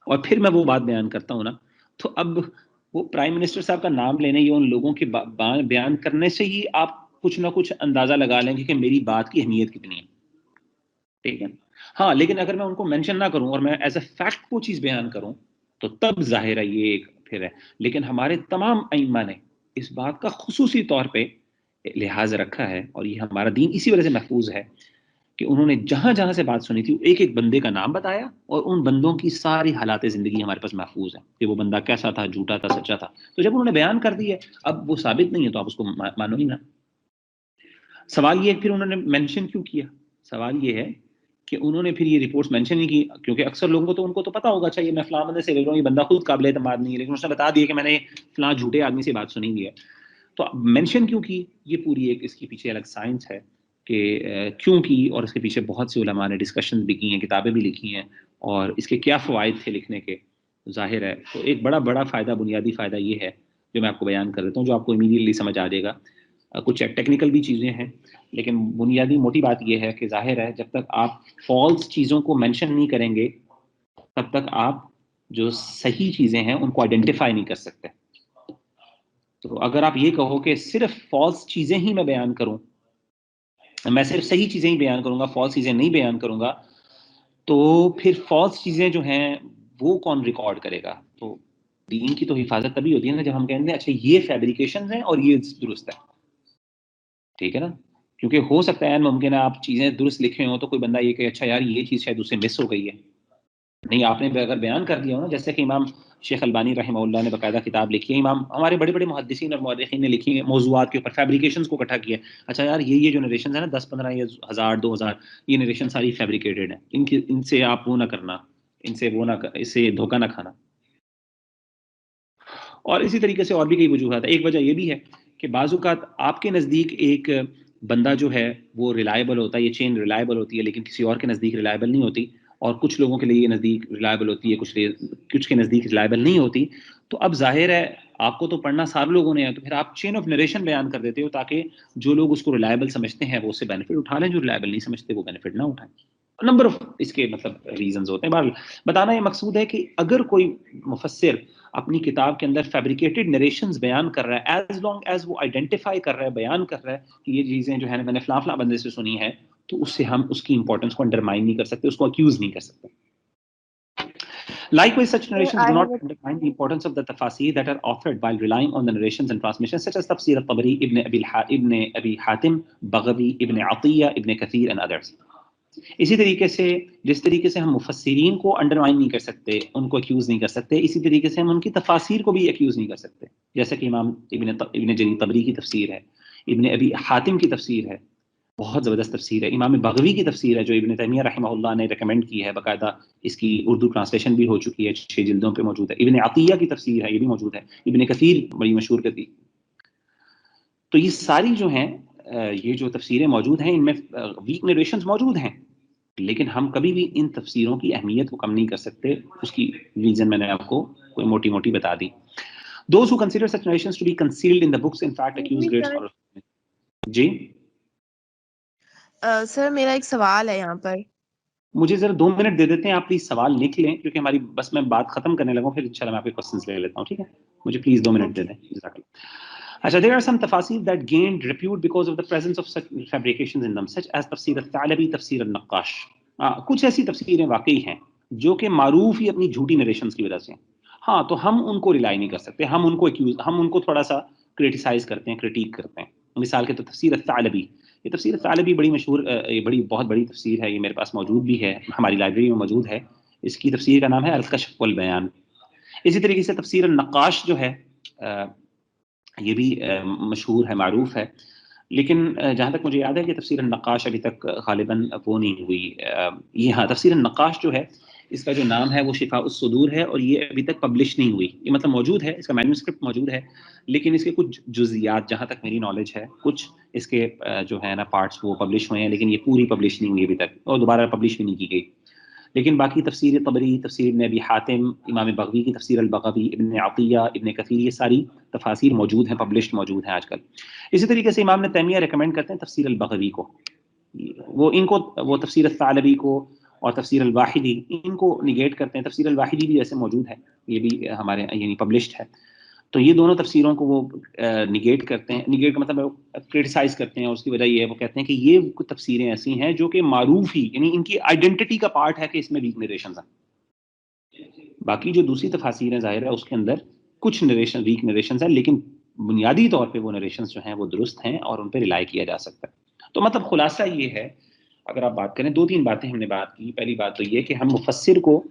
اور پھر میں وہ بات بیان کرتا ہوں نا، تو اب وہ پرائم منسٹر صاحب کا نام لینے یا ان لوگوں کے بیان کرنے سے ہی آپ کچھ نہ کچھ اندازہ لگا لیں گے کہ میری بات کی اہمیت کتنی ہے. ٹھیک ہے. ہاں لیکن اگر میں ان کو مینشن نہ کروں اور میں ایز اے فیکٹ وہ چیز بیان کروں تو تب ظاہر ہے یہ ایک پھر ہے. لیکن ہمارے تمام ائمہ نے اس بات کا خصوصی طور پہ لحاظ رکھا ہے، اور یہ ہمارا دین اسی وجہ سے محفوظ ہے کہ انہوں نے جہاں جہاں سے بات سنی تھی ایک ایک بندے کا نام بتایا، اور ان بندوں کی ساری حالات زندگی ہمارے پاس محفوظ ہیں کہ وہ بندہ کیسا تھا، جھوٹا تھا، سچا تھا. تو جب انہوں نے بیان کر دی ہے، اب وہ ثابت نہیں ہے تو آپ اس کو مانو ہی نا. سوال یہ ہے پھر انہوں نے مینشن کیوں کیا؟ سوال یہ ہے کہ انہوں نے پھر یہ رپورٹس مینشن نہیں کی، کیونکہ اکثر لوگوں کو تو ان کو تو پتا ہوگا اچھا یہ میں فلاں بندے سے لے رہا ہوں، یہ بندہ خود قابل اعتماد نہیں ہے، لیکن اس نے بتا دیا کہ میں نے فلاں جھوٹے آدمی سے بات سنی ہوئی ہے. تو مینشن کیوں کی؟ یہ پوری ایک اس کے پیچھے الگ سائنس ہے کہ کیوں کی، اور اس کے پیچھے بہت سے علماء نے ڈسکشن بھی کی ہیں، کتابیں بھی لکھی ہیں، اور اس کے کیا فوائد تھے لکھنے کے ظاہر ہے. تو ایک بڑا فائدہ، بنیادی فائدہ یہ ہے جو میں آپ کو بیان کر دیتا ہوں، جو آپ کو امیڈیٹلی سمجھ آ جائے گا. کچھ ٹیکنیکل بھی چیزیں ہیں لیکن بنیادی موٹی بات یہ ہے کہ ظاہر ہے جب تک آپ فالس چیزوں کو مینشن نہیں کریں گے تب تک آپ جو صحیح چیزیں ہیں ان کو آئیڈینٹیفائی نہیں کر سکتے. تو اگر آپ یہ کہو کہ صرف فالس چیزیں ہی میں بیان کروں، میں صرف صحیح چیزیں ہی بیان کروں گا، فالس چیزیں نہیں بیان کروں گا، تو پھر فالس چیزیں جو ہیں وہ کون ریکارڈ کرے گا؟ تو دین کی تو حفاظت تبھی ہوتی ہے نا جب ہم کہیں گے اچھا یہ فیبریکیشنز ہیں اور یہ درست ہے. ٹھیک ہے نا؟ کیونکہ ہو سکتا ہے ممکن ہے آپ چیزیں درست لکھے ہوں تو کوئی بندہ یہ کہ اچھا یار یہ چیز شاید اس سے مس ہو گئی ہے. نہیں، آپ نے اگر بیان کر دیا ہو نا، جیسے کہ امام شیخ البانی رحمہ اللہ نے باقاعدہ کتاب لکھی ہے، امام ہمارے بڑے بڑے محدثین اور مورخین نے لکھی ہے موضوعات کے اوپر، فیبریکیشنز کو اکٹھا کیا ہے. اچھا یار یہ جو نریشنز ہیں نا 10 15 یا 1000 2000 یہ نریشن ساری فیبریکیٹڈ ہیں، ان سے آپ وہ نہ کرنا، ان سے اس سے دھوکہ نہ کھانا. اور اسی طریقے سے اور بھی کئی وجوہات ہیں. ایک وجہ یہ بھی ہے کہ بعض اوقات آپ کے نزدیک ایک بندہ جو ہے وہ ریلائبل ہوتا ہے، یہ چین ریلائبل ہوتی ہے لیکن کسی اور کے نزدیک ریلائبل نہیں ہوتی، اور کچھ لوگوں کے لیے یہ نزدیک ریلائبل ہوتی ہے، کچھ کے نزدیک ریلائبل نہیں ہوتی. تو اب ظاہر ہے آپ کو تو پڑھنا سارے لوگوں نے ہے، تو پھر آپ چین آف نریشن بیان کر دیتے ہو تاکہ جو لوگ اس کو ریلائبل سمجھتے ہیں وہ اس سے بینیفٹ اٹھا لیں، جو ریلائبل نہیں سمجھتے وہ بینیفٹ نہ اٹھائیں. نمبر آف اس کے مطلب ریزنز ہوتے ہیں. بہرحال بتانا یہ مقصود ہے کہ اگر کوئی مفسر اپنی کتاب کے اندر فیبریکیٹڈ نریشنز بیان کر رہا ہے، ایز لانگ ایز وہ آئیڈینٹیفائی کر رہا ہے، بیان کر رہا ہے کہ یہ چیزیں جو ہے میں نے فلاں بندے سے سنی ہے، تو اس سے ہم اس کی امپورٹنس کو انڈرمائن نہیں کر سکتے، اس کو اکیوز نہیں کر سکتے. Likewise, such narrations do not undermine the importance of the tafasir that are authored while relying on the narrations and transmissions, such as Tafsir al-Tabari, Ibn Abi Hatim, Baghawi, Ibn Atiyya, Ibn Kathir and others. اسی طریقے سے جس طریقے سے ہم مفسرین کو undermine نہیں کر سکتے، ان کو ایکیوز نہیں کر سکتے، اسی طریقے سے ہم ان کی تفاسیر کو بھی ایکیوز نہیں کر سکتے. جیسے کہ امام ابن جریر طبری کی تفسیر ہے، ابن ابی حاتم کی تفسیر ہے، بہت زبردست تفسیر ہے. امام بغوی کی تفسیر ہے جو ابن تیمیہ رحمہ اللہ نے ریکمینڈ کی ہے، باقاعدہ اس کی اردو ٹرانسلیشن بھی ہو چکی ہے، 6 جلدوں پہ موجود ہے. ابن عطیہ کی تفسیر ہے، یہ بھی موجود ہے. ابن کثیر بڑی مشہور کتاب. تو یہ ساری جو ہیں یہ جو تفسیریں موجود ہیں ان میں ویک نریشنز موجود ہیں، لیکن ہم کبھی بھی ان تفسیروں کی اہمیت کو کم نہیں کر سکتے. اس کی ریزن میں نے آپ کو کوئی موٹی موٹی بتا دی. Those who consider such narrations to be concealed in the books in fact accuse great scholars. جی سر میرا ایک سوال ہے یہاں پر. مجھے ذرا 2 منٹ دے دیتے ہیں آپ، پلیز سوال لکھ لیں کیونکہ ہماری بس میں بات ختم کرنے لگا ہوں، پھر انشاءاللہ میں آپ کے کوسچنز لے لیتا ہوں. ٹھیک ہے، مجھے پلیز 2 منٹ دے دیں. جزاک اللہ. اچھا، there are some tafasir that gained repute because of the presence of such fabrications in them, such as تفسیر الثعلبی، تفسیر النقاش. کچھ ایسی تفسیریں واقعی ہیں جو کہ معروف ہی اپنی جھوٹی نریشنز کی وجہ سے. ہاں تو ہم ان کو ریلائی نہیں کر سکتے، ہم ان کو تھوڑا سا کرٹیسائز کرتے ہیں، کرٹیک کرتے ہیں. مثال کے تو تفسیر الثعلبی، یہ تفسیر الثعلبی بڑی مشہور، بہت بڑی تفسیر ہے، یہ میرے پاس موجود بھی ہے، ہماری لائبریری میں موجود ہے. اس کی تفسیر کا نام ہے الکشف والبیان. اسی طریقے سے تفسیر النقاش جو ہے یہ بھی مشہور ہے، معروف ہے، لیکن جہاں تک مجھے یاد ہے کہ تفسیر النقاش ابھی تک غالباً وہ نہیں ہوئی. یہ ہاں تفسیر النقاش جو ہے اس کا جو نام ہے وہ شفاء الصدور ہے، اور یہ ابھی تک پبلش نہیں ہوئی. یہ مطلب موجود ہے، اس کا مینوسکرپٹ موجود ہے، لیکن اس کے کچھ جزیات جہاں تک میری نالج ہے، کچھ اس کے جو ہے نا پارٹس وہ پبلش ہوئے ہیں، لیکن یہ پوری پبلش نہیں ہوئی ابھی تک، اور دوبارہ پبلش بھی نہیں کی گئی. لیکن باقی تفسیر طبری، تفسیر ابن ابی حاتم، امام بغوی کی تفسیر البغوی، ابن عطیہ، ابن کثیر، یہ ساری تفاسیر موجود ہیں، پبلشڈ موجود ہیں آج کل. اسی طریقے سے امام ابن تیمیہ ریکمینڈ کرتے ہیں تفسیر البغوی کو، وہ تفسیر الثعلبی کو اور تفسیر الواحدی ان کو نگیٹ کرتے ہیں. تفسیر الواحدی بھی ایسے موجود ہے، یہ بھی ہمارے یعنی پبلشڈ ہے. تو یہ دونوں تفسیروں کو وہ نگیٹ کرتے ہیں. نگیٹ کا مطلب کرٹیسائز کرتے ہیں، اور اس کی وجہ یہ ہے وہ کہتے ہیں کہ یہ کچھ تفسیریں ایسی ہیں جو کہ معروف ہی، یعنی ان کی آئیڈینٹی کا پارٹ ہے کہ اس میں ویک نریشنز ہیں. باقی جو دوسری تفاسیر ہیں ظاہر ہے اس کے اندر کچھ نریشن ویک نریشنز ہیں، لیکن بنیادی طور پہ وہ نریشنز جو ہیں وہ درست ہیں اور ان پہ ریلائی کیا جا سکتا ہے. تو مطلب خلاصہ یہ ہے، اگر آپ بات کریں، 2-3 باتیں ہم نے بات کی. پہلی بات تو یہ کہ ہم مفسر کو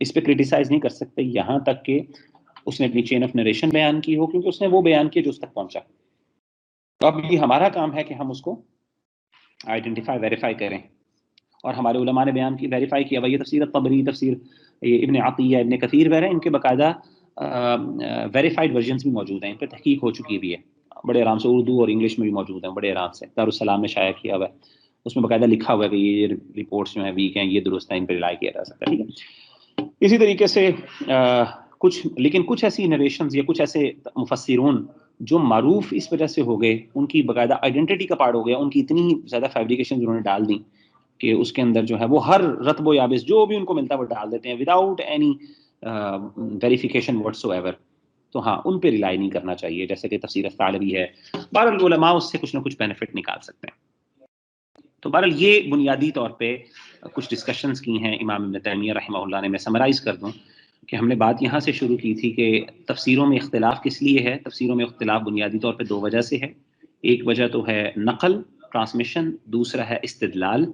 اس پہ کرٹیسائز نہیں کر سکتے یہاں تک کہ اس نے اپنی چین آف نریشن بیان کی ہو، کیونکہ اس نے وہ بیان کیا جو اس تک پہنچا. تو اب یہ ہمارا کام ہے کہ ہم اس کو آئیڈینٹیفائی، ویریفائی کریں. اور ہمارے علماء نے بیان کی، ویریفائی کیا. یہ تفسیر طبری، تفسیر ابن عطیہ، ابن کثیر وغیرہ، ان کے باقاعدہ ویریفائڈ ورژنس بھی موجود ہیں، ان پہ تحقیق ہو چکی بھی ہے بڑے آرام سے، اردو اور انگلش میں بھی موجود ہیں بڑے آرام سے. دارالسلام میں شائع کیا ہوا ہے، اس میں باقاعدہ لکھا ہوا ہے کہ یہ رپورٹس جو ہیں ویک ہیں، یہ درست ہیں، ان پہ ریلائی کیا جا سکتا ہے. ٹھیک ہے. اسی طریقے سے کچھ ایسی نریشنز یا کچھ ایسے مفسرون جو معروف اس وجہ سے ہو گئے، ان کی باقاعدہ آئیڈینٹی کا پارٹ ہو گیا، ان کی اتنی زیادہ فیبریکیشن انہوں نے ڈال دی کہ اس کے اندر جو ہے وہ ہر رطب و یابس جو بھی ان کو ملتا ہے وہ ڈال دیتے ہیں without any verification what's ever. تو ہاں ان پہ ریلائی نہیں کرنا چاہیے، جیسے کہ تفسیر الثعلبی ہے. بہرحال علماء اس سے کچھ نہ کچھ بینیفٹ نکال سکتے ہیں. تو بہرحال یہ بنیادی طور پہ کچھ ڈسکشنز کی ہیں امام ابن تیمیہ رحمہ اللہ نے. میں سمرائز کر دوں کہ ہم نے بات یہاں سے شروع کی تھی کہ تفسیروں میں اختلاف کس لیے ہے. تفسیروں میں اختلاف بنیادی طور پہ 2 وجہ سے ہے. ایک وجہ تو ہے نقل، ٹرانسمیشن، دوسرا ہے استدلال،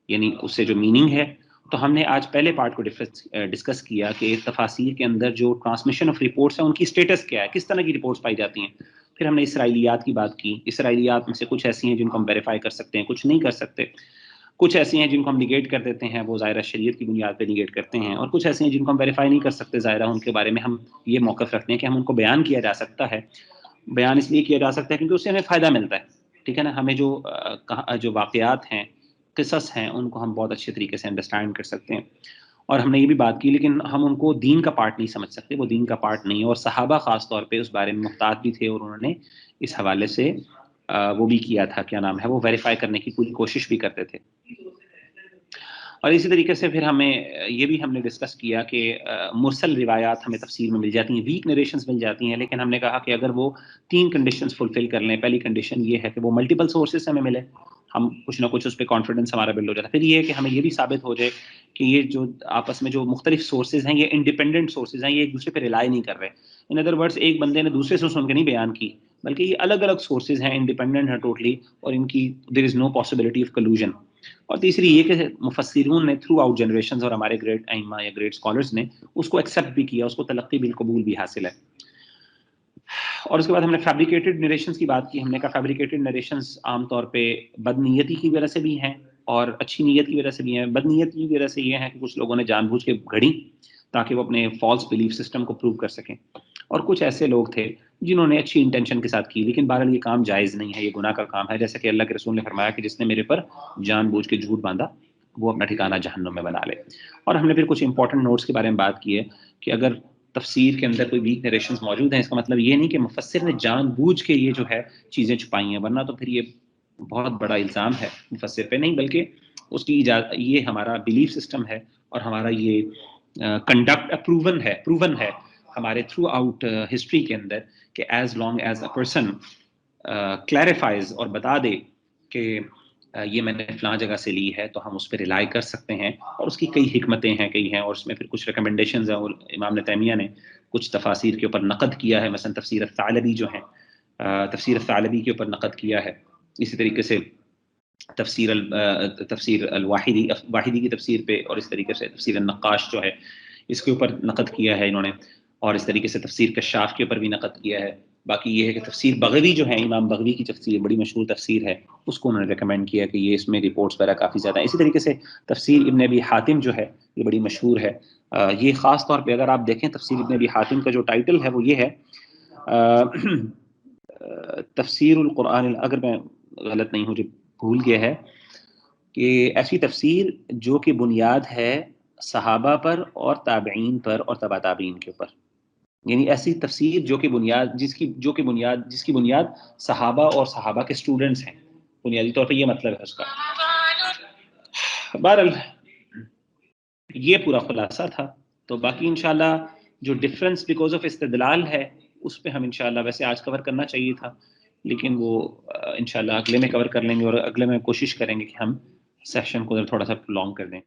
یعنی اس سے جو میننگ ہے. تو ہم نے آج پہلے پارٹ کو ڈسکس کیا کہ تفاسیر کے اندر جو ٹرانسمیشن آف رپورٹس ہیں ان کی اسٹیٹس کیا ہے، کس طرح کی رپورٹس پائی جاتی ہیں. پھر ہم نے اسرائیلیات کی بات کی. اسرائیلیات میں سے کچھ ایسی ہیں جن کو ہم ویریفائی کر سکتے ہیں، کچھ نہیں کر سکتے. کچھ ایسی ہیں جن کو ہم نگیٹ کر دیتے ہیں، وہ ظاہرہ شریعت کی بنیاد پہ نگیٹ کرتے ہیں. اور کچھ ایسی ہیں جن کو ہم ویریفائی نہیں کر سکتے، ظاہرہ ان کے بارے میں ہم یہ موقف رکھتے ہیں کہ ہم ان کو بیان کیا جا سکتا ہے. بیان اس لیے کیا جا سکتا ہے کیونکہ اس سے ہمیں فائدہ ملتا ہے. ٹھیک ہے نا. ہمیں جو واقعات ہیں، قصص ہیں، ان کو ہم بہت اچھے طریقے سے انڈرسٹینڈ کر سکتے ہیں. اور ہم نے یہ بھی بات کی، لیکن ہم ان کو دین کا پارٹ نہیں سمجھ سکتے، وہ دین کا پارٹ نہیں ہے. اور صحابہ خاص طور پہ اس بارے میں محتاط بھی تھے، اور انہوں نے اس حوالے سے وہ بھی کیا تھا، کیا نام ہے، وہ ویریفائی کرنے کی پوری کوشش بھی کرتے تھے. اور اسی طریقے سے پھر یہ بھی ہم نے ڈسکس کیا کہ مرسل روایات ہمیں تفسیر میں مل جاتی ہیں، ویک نریشنز مل جاتی ہیں، لیکن ہم نے کہا کہ اگر وہ 3 کنڈیشنز فلفل کر لیں. پہلی کنڈیشن یہ ہے کہ وہ ملٹیپل سورسز سے ہمیں ملے، ہم کچھ نہ کچھ اس پہ کانفیڈنس ہمارا بلڈ ہو جاتا ہے. پھر یہ ہے کہ ہمیں یہ بھی ثابت ہو جائے کہ یہ جو آپس میں جو مختلف سورسز ہیں یہ انڈیپینڈنٹ سورسز ہیں، یہ ایک دوسرے پہ ریلائی نہیں کر رہے. ان ادر ورڈز ایک بندے نے دوسرے سے سن کے نہیں بیان کی، بلکہ یہ الگ الگ سورسز ہیں، انڈیپینڈنٹ ہیں ٹوٹلی، اور ان کی دیر از نو پاسبلٹی آف کلوژن. اور تیسری یہ کہ مفسرون نے تھرو آؤٹ جنریشنز اور ہمارے گریٹ ائمہ یا گریٹ اسکالرز نے اس کو ایکسیپٹ بھی کیا، اس کو تلقی بالقبول بھی حاصل ہے. اور اس کے بعد ہم نے فیبریکیٹڈ نریشنز کی بات کی. ہم نے کہا فیبریکیٹڈ نریشنز عام طور پہ بد نیتی کی وجہ سے بھی ہیں اور اچھی نیت کی وجہ سے بھی ہیں. بد نیت کی وجہ سے یہ ہے کہ کچھ لوگوں نے جان بوجھ کے گھڑی تاکہ وہ اپنے فالس بلیف سسٹم کو پروو کر سکیں، اور کچھ ایسے لوگ تھے جنہوں نے اچھی انٹینشن کے ساتھ کی، لیکن بہرحال یہ کام جائز نہیں ہے، یہ گناہ کا کام ہے. جیسے کہ اللہ کے رسول نے فرمایا کہ جس نے میرے پر جان بوجھ کے جھوٹ باندھا وہ اپنا ٹھکانہ جہنم میں بنا لے. اور ہم نے پھر کچھ امپورٹنٹ نوٹس کے بارے میں بات کی ہے کہ اگر تفسیر کے اندر کوئی ویک نریشنز موجود ہیں، اس کا مطلب یہ نہیں کہ مفسر نے جان بوجھ کے یہ جو ہے چیزیں چھپائی ہیں، ورنہ تو پھر یہ بہت بڑا الزام ہے مفسر پہ. نہیں، بلکہ اس کی یہ ہمارا بلیف سسٹم ہے اور ہمارا یہ کنڈکٹ پروون ہے ہمارے تھرو آؤٹ ہسٹری کے اندر کہ as long as a person clarifies اور بتا دے کہ یہ میں نے فلاں جگہ سے لی ہے، تو ہم اس پہ ریلائی کر سکتے ہیں. اور اس کی کئی حکمتیں ہیں، کئی ہیں، اور اس میں پھر کچھ ریکمنڈیشنز ہیں. اور امام ابن تیمیہ نے کچھ تفاسیر کے اوپر نقد کیا ہے، مثلا تفسیر الثعلبی جو ہے، تفسیر الثعلبی کے اوپر نقد کیا ہے. اسی طریقے سے تفسیر الواحدی کی تفسیر پہ، اور اس طریقے سے تفسیر النقاش جو ہے اس کے اوپر نقد کیا ہے انہوں نے. اور اس طریقے سے تفسیر کشاف کے اوپر بھی نقد کیا ہے. باقی یہ ہے کہ تفسیر بغوی جو ہے، امام بغوی کی تفسیر بڑی مشہور تفسیر ہے، اس کو انہوں نے ریکمینڈ کیا کہ یہ اس میں رپورٹس وغیرہ کافی زیادہ ہیں. اسی طریقے سے تفسیر ابن ابی حاتم جو ہے یہ بڑی مشہور ہے. یہ خاص طور پہ اگر آپ دیکھیں تفسیر ابن ابی حاتم کا جو ٹائٹل ہے وہ یہ ہے تفسیر القرآن، اگر میں غلط نہیں ہوں، جو بھول گیا ہے، کہ ایسی تفسیر جو کہ بنیاد ہے صحابہ پر اور تابعین پر اور تبع تابعین کے اوپر. یعنی ایسی تفسیر جو کہ بنیاد جس کی بنیاد صحابہ اور صحابہ کے اسٹوڈنٹس ہیں، بنیادی طور پہ یہ مطلب ہے اس کا. بہرحال یہ پورا خلاصہ تھا. تو باقی انشاءاللہ جو ڈفرنس بیکاز آف استدلال ہے اس پہ ہم انشاءاللہ ویسے آج کور کرنا چاہیے تھا، لیکن وہ انشاءاللہ اگلے میں کور کر لیں گے، اور اگلے میں کوشش کریں گے کہ ہم سیشن کو تھوڑا سا لانگ کر دیں.